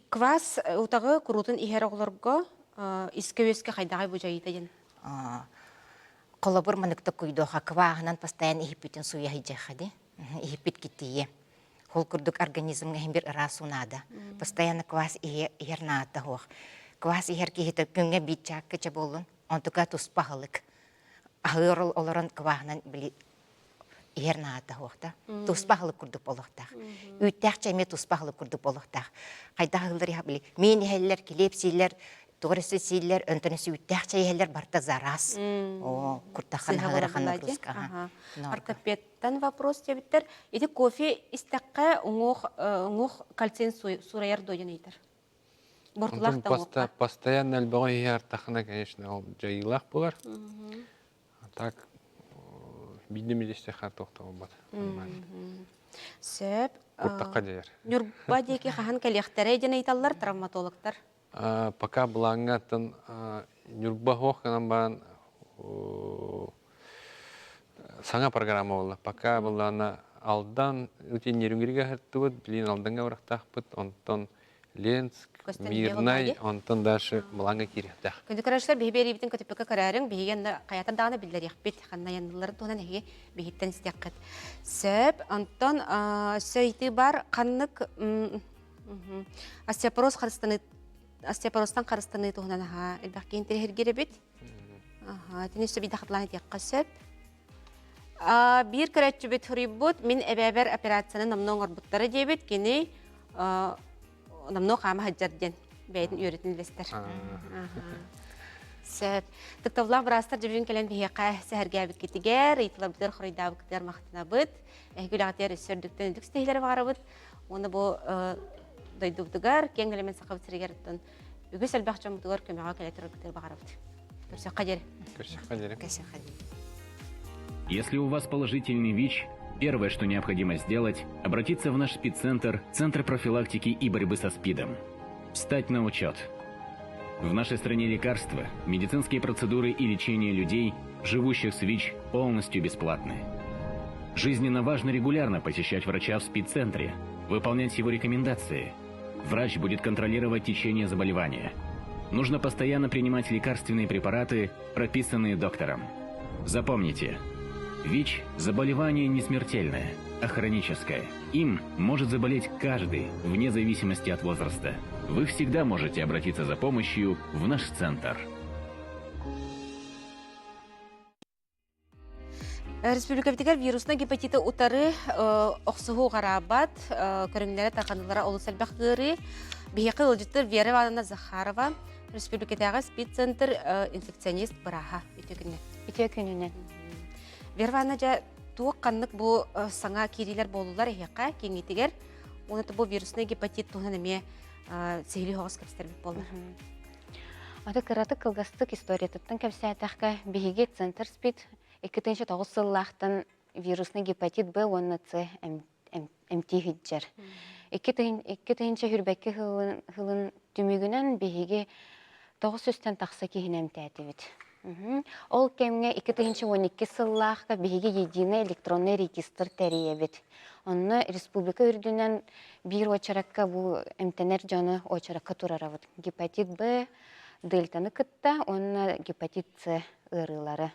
Квас утагы курутун ихер оглорго искебеске кайдагай бужайыта ден. Колобур маныкта куйдоха кваһынан постоянно ихипитин суя хижахади. Ихипит китие. Хол курдук организмга химбир расунада. Постоянно квас ихерната хох. Квас ихер кихита күнгө бичакка чаболун. Он тука туспахылык. Ахырыл олорон кваһынан били ихерната хохта. Туспахылык курдук болохтах. Үттәкчә ме туспахылык курдук болохтах. Кайдагылар я били. Мен хәлләр килепсиләр, тугрысы силләр, өнтөнесе үттәкчә хәлләр барта зарас. О, куртахан хагырхан круска. Ортопедтан вопрос тебиттер. Иди кофе истәккә уңох кальцин сураяр доен әйтер. Постоянно альбога яртахна, конечно, ол жайылах булар. Так бидемелесте хатохта болбат. Сеп. Куртакка дер. Нурба деки хахан калехтере ден әйталлар травматологтар. Пока блангатын нурба хохканан бан саңа программа болла. Пока булана алдан үтен нерүнгерге хаттыбыт, билин алданга барактахпыт, онтон Ленск, Мирнай, онтон дальше бланга кирехтах. Күнді көрәшлер бейбері бітін көтіпікі көрәрің, бейген қаятан дағына білдер яқпет, қанна янылары туынан әге бейхеттен істеққыт. Сөп, онтон сөйті бар қаннық остеопоростан қарыстаны туғынан әға әлбәқ кейінтері хергері бет. Тенесе bir dağıtılan etiyakka söp. Bir kıratçı bit huribut, min ebeber operasyonu namnon orbutları diyebit, gini namnon kama haccarden, beytin üretin lister. Söp. Tıktavlar burastar cebin kelen bihiyaka seherge bit gitiger, itilar bitir hurida bit gider mahtına bit. Gül ağıtıyar üsürdükten edük stehleri var bit. Onu bu doydukdugar, kengelemen sakabı sirigerden. Ügüs elbaqçam bitigar kömeğe keletir gider bağır bit. Görse qaderi. Кәсе хәдер. Если у вас положительный ВИЧ, первое, что необходимо сделать, обратиться в наш СПИД-центр, Центр профилактики и борьбы со СПИДом. Встать на учет. В нашей стране лекарства, медицинские процедуры и лечение людей, живущих с ВИЧ, полностью бесплатны. Жизненно важно регулярно посещать врача в СПИД-центре, выполнять его рекомендации. Врач будет контролировать течение заболевания. Нужно постоянно принимать лекарственные препараты, прописанные доктором. Запомните, ВИЧ – заболевание не смертельное, а хроническое. Им может заболеть каждый, вне зависимости от возраста. Вы всегда можете обратиться за помощью в наш центр. Республика битигер вирусна гепатиты утары оқсуғу ғарабат, көріңлері тарқанылары олысал бақыры, бейқі ұлжыттыр Вера Ивановна Захарова, Республикадағы СПИД-центр инфекционист бұраға Ите күнінен. Вера Ивановна жа туық қанлық бұл саңа керейлер болулар еққа кеңетігер, оны бұл вирусна гепатит туғын әме сейлі хоғыз кәпістербек болды. Аты кыраты кылгастык история тұттың кәпсәтәққа бейге центр СПИД 2009 сыллақтын вирусный гепатит Б, оны С әмтейхіджер. 2-тігінші хүрбәккі хылын түмігінен бейге 900-тен тақса кейін әмтәті бит. Ол кәмге 2-12 сыллаққа бейге единый электронный регистр тәрие бит. Оны республика үрдінен бір очараққа бұл әмтенер жоны очараққа тұрара бит. Гепатит Б дельтаны кытта, оны гепатит С ырылары.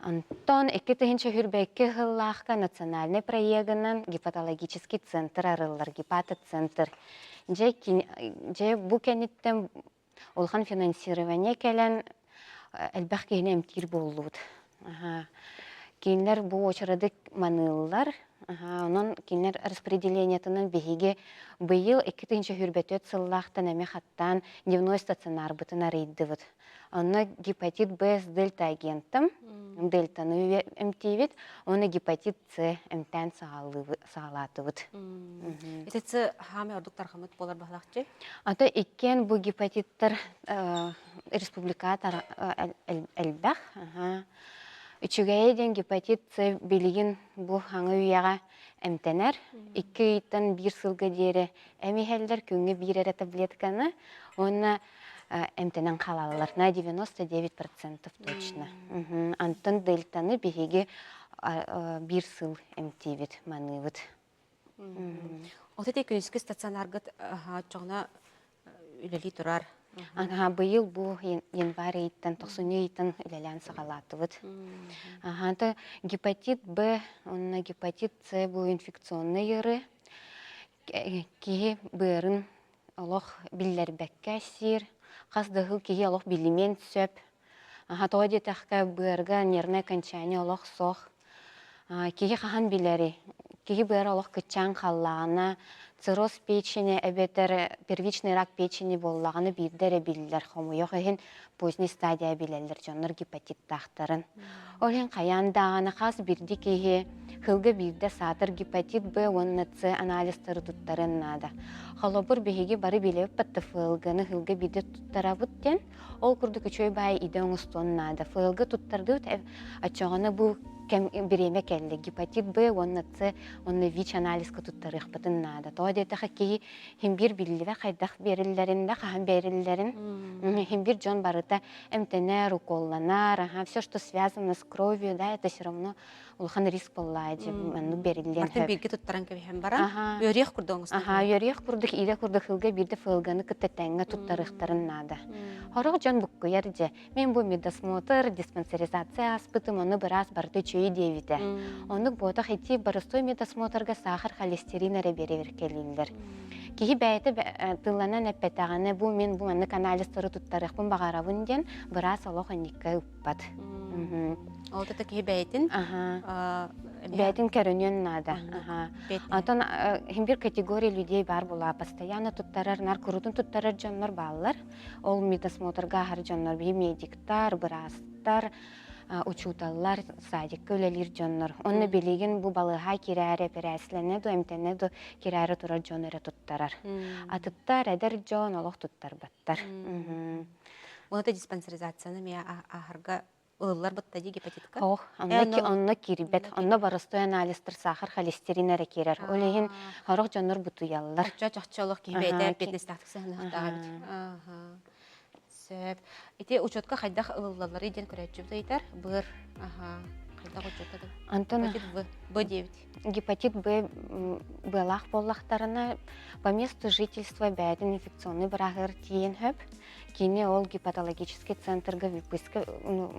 Антон 2-тігінші хүрбәккі ғыллаққа национальный проегінен гепатологический центр арылар, гепатоцентр. Же бұл кәнеттен олған финансирование кәлін әлбәқ кейіне әмтір болуд. Кейінлер бұл очырадық манылылар, онын кейінлер распределениятынан бейге бұйыл 2-тігінші хүрбәтөт сыллақтан әме қаттан дневной стационар бұтын арейді бұд. Оны гепатит Б с дельта агентом, дельтаны әмтейбет, оны гепатит С әмтән сағалаты бұд. Ететсі хаме ордықтар қамыт болар бағлақчы? Аты еккен бұл гепатиттар республикат әлбәқ. Үчігәйден гепатит С білген бұл хаңы үйяға әмтәнер. 2 иттен 1 сылға дері әмейхәлдер күнге 1 әрі таблетканы, оны әмтәнен қалаларына 99% точно. Антон дельтаны бейге 1 сыл әмтейбет манывыд. Отете күніскі стационарғыт жоғына үлелі тұрар. Бұйыл бұл январь еттен, 90 еттен үлелән сағалатывыд. Гепатит Б, онына гепатит С бұл инфекционный еры. Кейі бұрын олық білдер бәккә сир, қасдығыл кейі олық білімен сөп. Тоға детаққа бұрға нервное окончание олық соқ. Кейі қаған білері, кейі бұры олық күтчан қаллағына, цирроз печени, әбетер первичный рак печени боллағаны бірдері білдер. Хомойоқ ең поздний стадия білелер, жоныр гепатит тақтарын. Олен қаяндағаны қас бірді кейі хылғы бірді сатыр гепатит Б, онны С анализтары тұттарын нада. Холобыр бейге бары білеп бәтті фылғыны хылғы бірді тұттара бұттен, ол күрді күчөй бай иде оңыстон нада. Фылғы тұттарды ачоғаны бұл биреме келді. Гепатит Б, онны С, онны ВИЧ анализка тұттарық бұтын нада. Тоға детіға кейі хембір білілі қайдақ берілдерінде, қаған берілдерін, хембір жон барыта әмтенер, уколланар, все, что связано с кровью, да, это все равно улхан риск боллайды, мәнну берілден. Мартин білгі тұттаран көбейхен бара, өрек күрді оңыстан? Өрек күрдік, иде күрдік хылға бірді фылғаны күттәтәңі тұттарықтарын нада. Хорық жон бұққы ерде, мен бұл медосмотр, диспансеризация аспытым, оны біраз барды чөй девіді. Оны ботақ еті барыстой медосмотрға сахар холестерин әрі бере веркелілдер. Кихи бәйті тылланан әппетағаны бұл мен бұл анны каналистары туттарықпын бағарабын ден біраз олық анникка ұппат. Ол тата кихи бәйтін? Бәйтін кәрінен нада. Антон химбир категория людей бар була. Постоянно туттарар, нар күрутын туттарар жоннор баллар. Ол медосмотрга хар жоннор бей медиктар, бірастар, учуталлар, садикка өлелер жоннор. Онны билеген бу балыға кирәрі перәслене ду, әмтәне ду кирәрі турар жоннары туттарар. Атыттар, әдер жон олық туттар баттар. Оны диспансеризацияны мен ахырға ылылар бұттады гепатитка? Онна кирбет, онна барыстой анализтер сахар, холестерин әрі керер. Олейін харақ жоннор бұту яллар. Чоқ-чоқ кейбейді бетнестақтық сағынықтағы сөп. Ите учетка қайдақ ылылалары еден көрәтшіп зайтар? Бұр, қайдақ учетка? Гепатит В, Б9. Гепатит Б былақ боллақтарына по месту жительства бәйдің инфекционный бірағыр тиен хөп. Кини ол гепатологический центрга выписка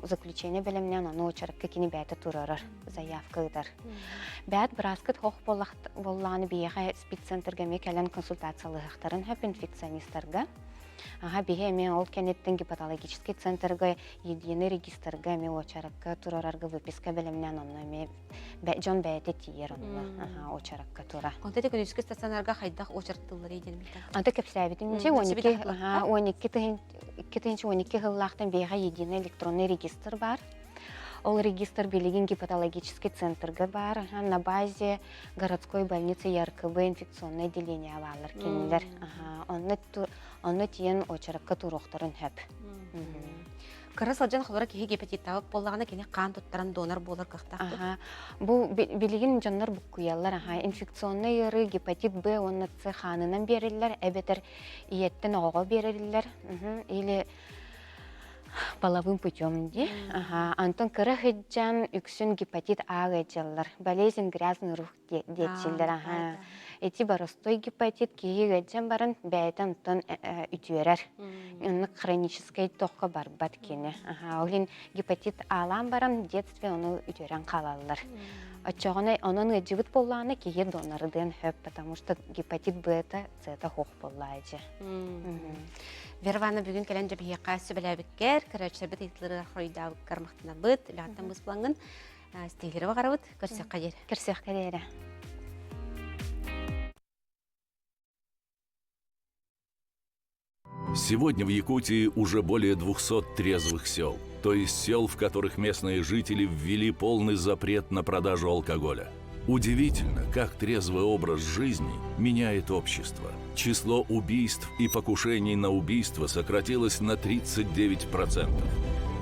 заключение белемнен оны очаракка кини бәйті турарар заявкадар. Бәйт браскет хоқ болланы бейеға спеццентрга мекелен консультациялығықтарын хөп инфекционистерга. Бейе мен ол кенеттен гепатологический центрга единый регистрга ме очаракка турарарга выписка белемнен оны жон бәйті тиер оны очаракка тура. Контете көнүскө стационарга қайдақ очараттылар еден бейтен? Анда кәпсәбетімде 12 ғыллақтан бейға единый электронный регистр бар. Ол регистр билеген гепатологический центрга бар. На базе городской больницы ЯРКБ инфекционное отделение балар кенилер. Онны тиен очаракка туруқтарын хөп. Кырыс алжан холора кихи гепатиттағы болағына кене қан туттаран донор болар қақтақты? Бұл билеген жоннор бұққуялар. Инфекционный ері гепатит Б онны С қанынан берілер, әбетер иеттен оға берілер. Или половым путем. Антон кыры хыджан үксін гепатит А ғаджалар. Болезнь грязный рух детчилер. Эти баростой гепатит киги ғаджан барын бәйтен тон үтүерер. Оны хронической тоққа барбат кені. Олин гепатит Алан баран в детстве оны үтүерен қалалар. Отчоғаны оның ғаджыбыт болланы киги донорден хөп, потому что гепатит Б-та С-та хоқ боллайды. Верваны бүгін кәлен жабы еқа сөбіләбіккер, көрәтші біт етілері қойдауы қармақтына бұд, үләттен бұз бұлаңын стейлері бағара бұд, көрсек қадер. Көрсек қадері. Сегодня в Якутии уже более 200 трезвых сел, то есть сел, в которых местные жители ввели полный запрет на продажу алкоголя. Удивительно, как трезвый образ жизни меняет общество. Число убийств и покушений на убийство сократилось на 39%.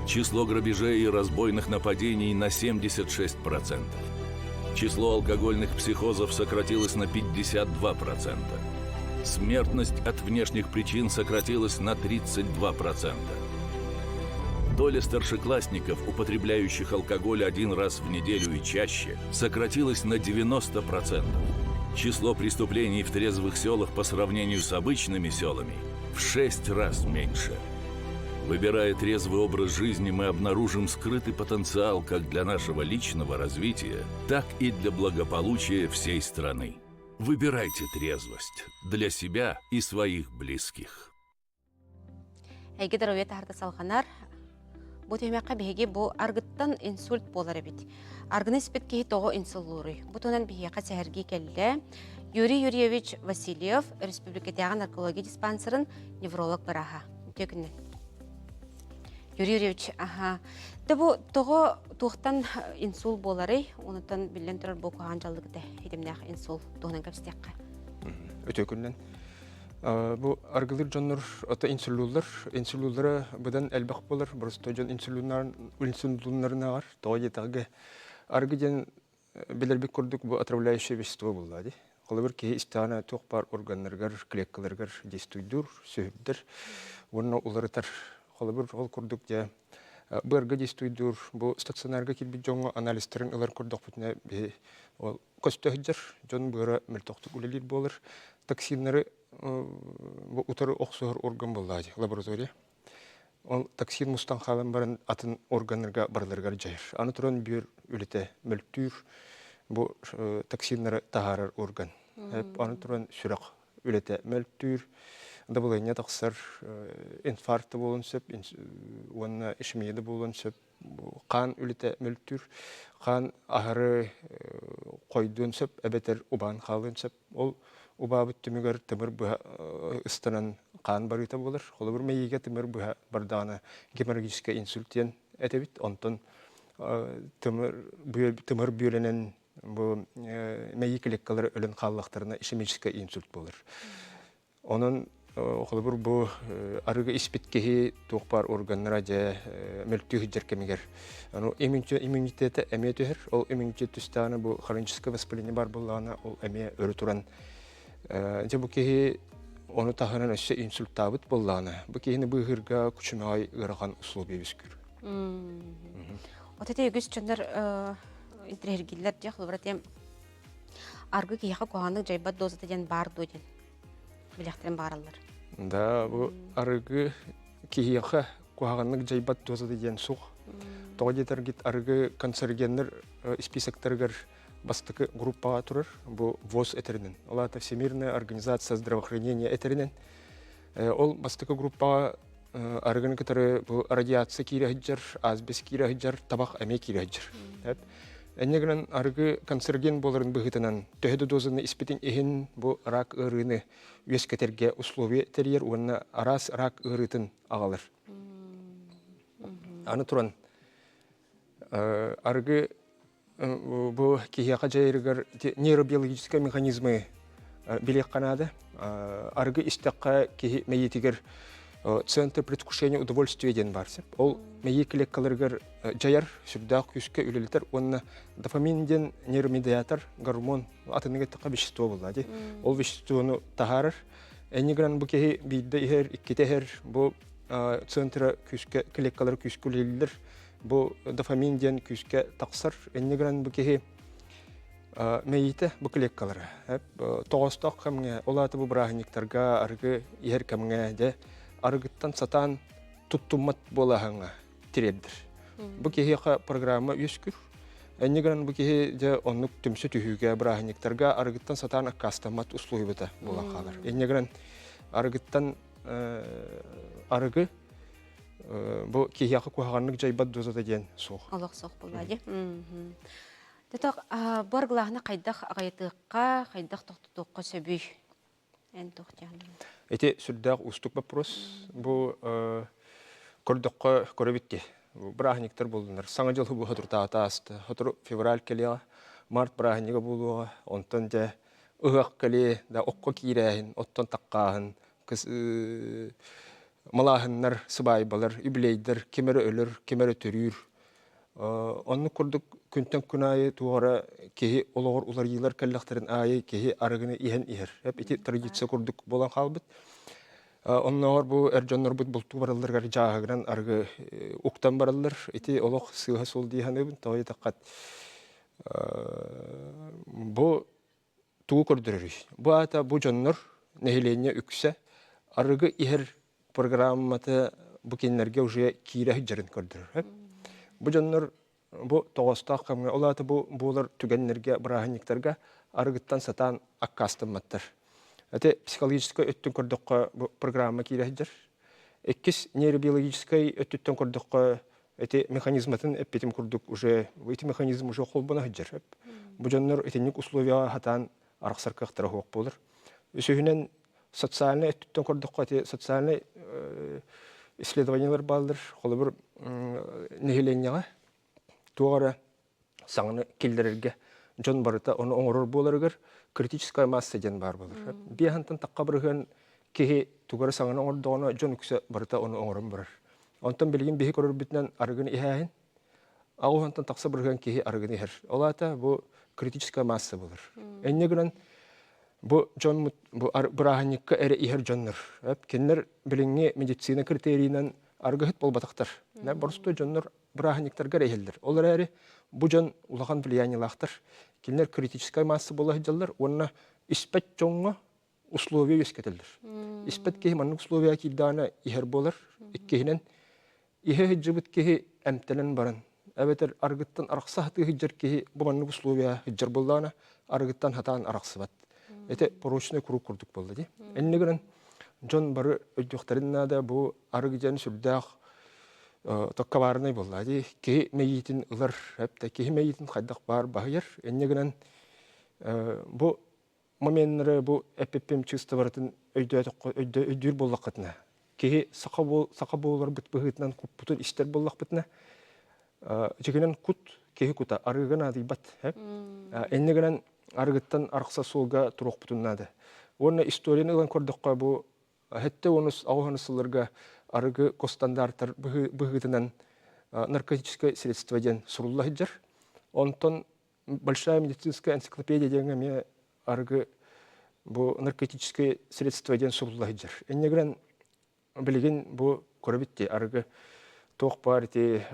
Число грабежей и разбойных нападений на 76%. Число алкогольных психозов сократилось на 52%. Смертность от внешних причин сократилась на 32%. Доля старшеклассников, употребляющих алкоголь один раз в неделю и чаще, сократилась на 90%. Число преступлений в трезвых селах по сравнению с обычными селами в 6 раз меньше. Выбирая трезвый образ жизни, мы обнаружим скрытый потенциал как для нашего личного развития, так и для благополучия всей страны. Выбирайте трезвость для себя и своих близких. Бу темеққа беге бу аргыттан инсульт болар бит. Аргыны спеткеһи того инсуллуры. Бутунан беге сәһәрге келле. Юрий Юрьевич Васильев республикадагы наркология диспансерын невролог бараха. Тегенне. Юрий Юрьевич, да бу того тухтан инсул болары, онтан билен турар бу каһанжаллыгы хидемнах инсул туган капстякка. Өтөкүннән bu argılır canlar ata insülüllere beden elbaq bolar. Burası tocan insülünlerine var. Doğaya tağı argıcan belirli kurduk bu отравляющее вещество buldu. Qalabır ki istana toqpar organlargar, klekkalargar действуйдур, сөйдір. Onu ularıtar. Qalabır ol kurduk ja bu argı действуйдур. Bu staционарга kilbit jonga analistlerin ular kurduk bütüne ol көстөһҗәр. Жон быра мертоқтык үлелер болар. Токсиннары bu utarı oxsuhur organ buldu laboratoriya. Ол токсин мустан халын барын атын органlarga барыларга жайыр. Аны туран bir үлете мөлтүр bu токсиннары тахарар орган. Аны туран сүрәк үлете мөлтүр, давление тақсыр, инфаркты болын сөп, онна ишмейді болын сөп, қан үлете мөлтүр, қан ағыры қойдуын сөп, әбетер убан қалын сөп. Ол уба бүттімігер тымыр бұға ұстанан қан барыта болыр. Қолы бір мейеге тымыр бұға бардағына геморрагический инсультен әтебіт. Онтын тымыр бүйеленен мейекелеккалары өлін қалылақтарына ишемический инсульт болыр. Onun oğlubur bu arıgı ispitkehi tuğpar organlara ja mültü hüccer kemiger. Onu immuniteti emeye tüher. O immunitet üstana bu хроническое воспаление бар боллана ол emeye örü turan. Ja bu kehi onu tahınan össe insult tabıt bollana. Bu kehini bu hırga küçümay ırağan uslubi biskür. Otete yügüs çönder interhergiller ja xılbıratım argı kiyaqa kohanı jaybat dozata jan bar dojen. Bilekterin barallar. Da bu arıgı kiyaqa kohanı jaybat dozata jan suq. Toğjeter git arıgı kansergenler списоктаргар бастыкы группаға турар. Bu ВОЗ этеринен. Ола это Всемирная организация здравоохранения этеринен. Ол бастыкы группаға арыгын кытары bu радиация кирехиджер, азбес кирехиджер, табақ әме кирехиджер. Эннегенен арыгы канцерген боларын быгытынан төһөдө дозаны испитин эхин bu рак ырыны үескетерге условия терьер, уонна арас рак ырытын агалар. Аны туран арыгы bu kihiyaka jayırgar nöробиологический механизмы билек канады. Аргы истаққа кихи мейетигер центр предвкушения удовольствия ден барсы. Ол мейекелеккаларгар жаяр сүрдақ күске үлелетер. Онна дофамин ден нейромедиатор гормон атыныгы таққа вещество болады. Ол веществоны тахарыр. Эннигран bu кихи бидді ихер, иккетехер, bu центра күске келеккалар күске үлелелер. Bu dopamin den küske taksar ennigran bu kehi meyite bu klekkaları. Hep toğustak kamge olatı bu brahniktarga argı yer kamge de argıttan satan tuttumat bolahanga tirebdir. Bu kehi programma yüskür. Ennigran bu kehi de onluk tümsü tühüge brahniktarga argıttan satan akastamat usluybıda bolan kalır. Ennigran argıttan argı bu kihiyakı kuhaganlık jaybat dozada gen soğuk. Allah soğuk buladı. Detak bargılağına qaydaq ağaytıqqa, qaydaq toxtutuqqa söbüy. En toxtyanı. Eti sürdaq ustuk bapros. Bu korduqqa korabitti. Brahniktar bulunlar. Sana jıl bu hatur taata astı. Hatur fevral keliğa, mart brahnika buluğa. Ondan da ıhaq keli da oqqa kirehin, ottan taqqahın. Malahınlar, sıbaybalar, übleydir, kimere ölür, kimere törür. Onu kurduk күнтен күн айы туғара кеhi олығыр улар елар кәлләқтарын айы кеhi арығыны иhen иher. Hep ити традиция курдук болан қалбыт. Оннағар bu әржанлар бұд бұлту бараларғар жағығыран арығы уқтан баралар. Ити олық сыға сол дейхан өбін. Тауы таққат. Бұ туғы көрдірір. Бұ ата бұ жанлар нәхилене үксе арығы ихер программаты bu kenlerge уже кире hüccerin kördürür. Bu canlar bu toğustaq kamga olatı bu bular tügenlerge brahaniktarga arıgıttan satan akkastımmattır. Ate psikologический öttün kördükka bu programma kire hüccer. Ekkis nöробиологический öttütten kördükka ete mexanizmatın epetim kurduk уже bu ete mexanizm уже kolbana hüccer. Bu canlar etenik условия hatan arıqsar kıqtıra hoq bolur. Üsühünen социальный öttütten kördükka ete социальный исследованиялар балдыр. Қолы бір нехеленияға туғара саңыны келдерерге жон барыта оны оңырыр боларығыр критическая масса ден бар болыр. Бейхантын таққа бірген кеге туғара саңыны оңырдығына жон үксе барыта оны оңырын барыр. Онтан білген бейі көрір бүтінен арығын ихәйін, ағуғантын тақса бірген кеге арығын ихер. Олата бұл критическая масса болыр. Әннегінен bu John bu brahnikka ere iher jonlar. Hep kenler bilinge meditsina kriteriyinden argıhıt bolbataqtar. Ne borsto jonlar brahniktarga reheldir. Olar ere bu jon ulağan влияние Kenler критическая масса bolahjallar. Onna ispat jonga условия ескетилdir. Ispat kehi manuk условия kildana iher bolar. Ikkehinen ihe hijjibit kehi emtelen baran. Ebeter argıttan araqsa hatı hijjar kehi bu manuk условия hijjar bollana argıttan hatan araqsıbat. Это порочный круг курдук болды ди. Эннегенен жон бары өйдөхтәрин да бу арыгыжан сүрдәх tokkабарны болды ди. Ки мейтин ылар хәптә ки мейтин хайдак бар баһыр. Эннегенен бу моменнары бу эппем чисто бартын өйдүр боллакытна. Ки сака болар бит быгытнан куппутун иштер боллакпытна. Жигенен кут ки кута арыгына дибат. Эннегенен аргыттан арқса солга турук бутуннады. Оны историяны ылан көрдүккө бу хетте онус ауганысыларга аргы костандарттар быгытынан наркотическое средство ден сурулла хиджар. Онтон большая медицинская энциклопедия дегенге ме аргы бу наркотическое средство ден сурулла хиджар. Эннегенен билген бу көрөбитти аргы тоқ бар те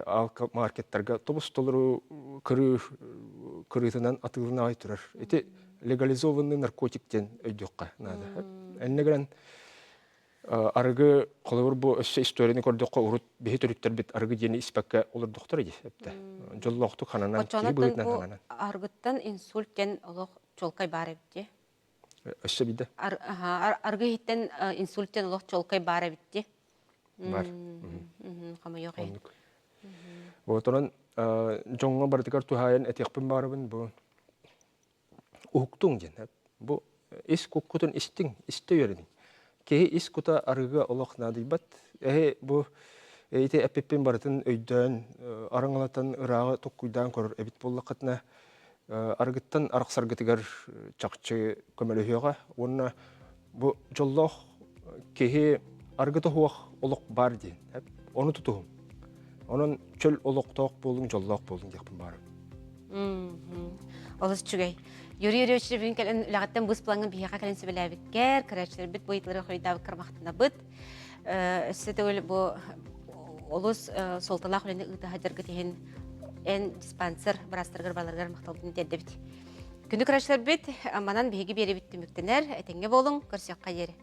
маркеттерге тобус толыру кырытынан атылына айтырар. Эти легализованный наркотиктен өйдөкка надо. Эннегенен аргы колор бу өссө историяны көрдөккө урут бехетөрүттөр бит аргы жени испекке олор доктор иди хепте. Жоллокту хананан кийбирден хананан. Аргыттан инсульттен олох чолкай бар битти. Өссө биде. Аргы хиттен инсульттен олох чолкай бар битти. Бар. Кама yok ey. Оторон жоңго бардыкар тухайын этекпин барыбын бу уктуң жен. Бу ис куккутун истиң, исте йөрүн. Ке ис кута арыга олох надыбат. Бу эйте эппин бартын өйдөн араңалатан ырагы токкуйдан көрөр эбит боллакытна аргыттан арыксаргытыгар чакчы көмөлөйга. Онна бу жоллох ке аргыты хуак олық бар дейін. Оны тұтуым. Оның чөл олық тоқ болың, жоллақ болың дейін бар. Олыс чүгей. Юрий Юрьевич кәлін лағаттан бұс плаңын бейіға кәлін сөбілі әбіккер, кірәчілер біт, бойықлары қойдавы кірмақтына біт. Өсі төгіл бұл олыс солталақ өлені ұйты хадырғы дейін ән диспансер бірастырғыр баларғар мақталдың деді біт. Күнді кірәчілер біт, аманан бейгі бері біт түміктенер, әтенге болың, көрсек қайері.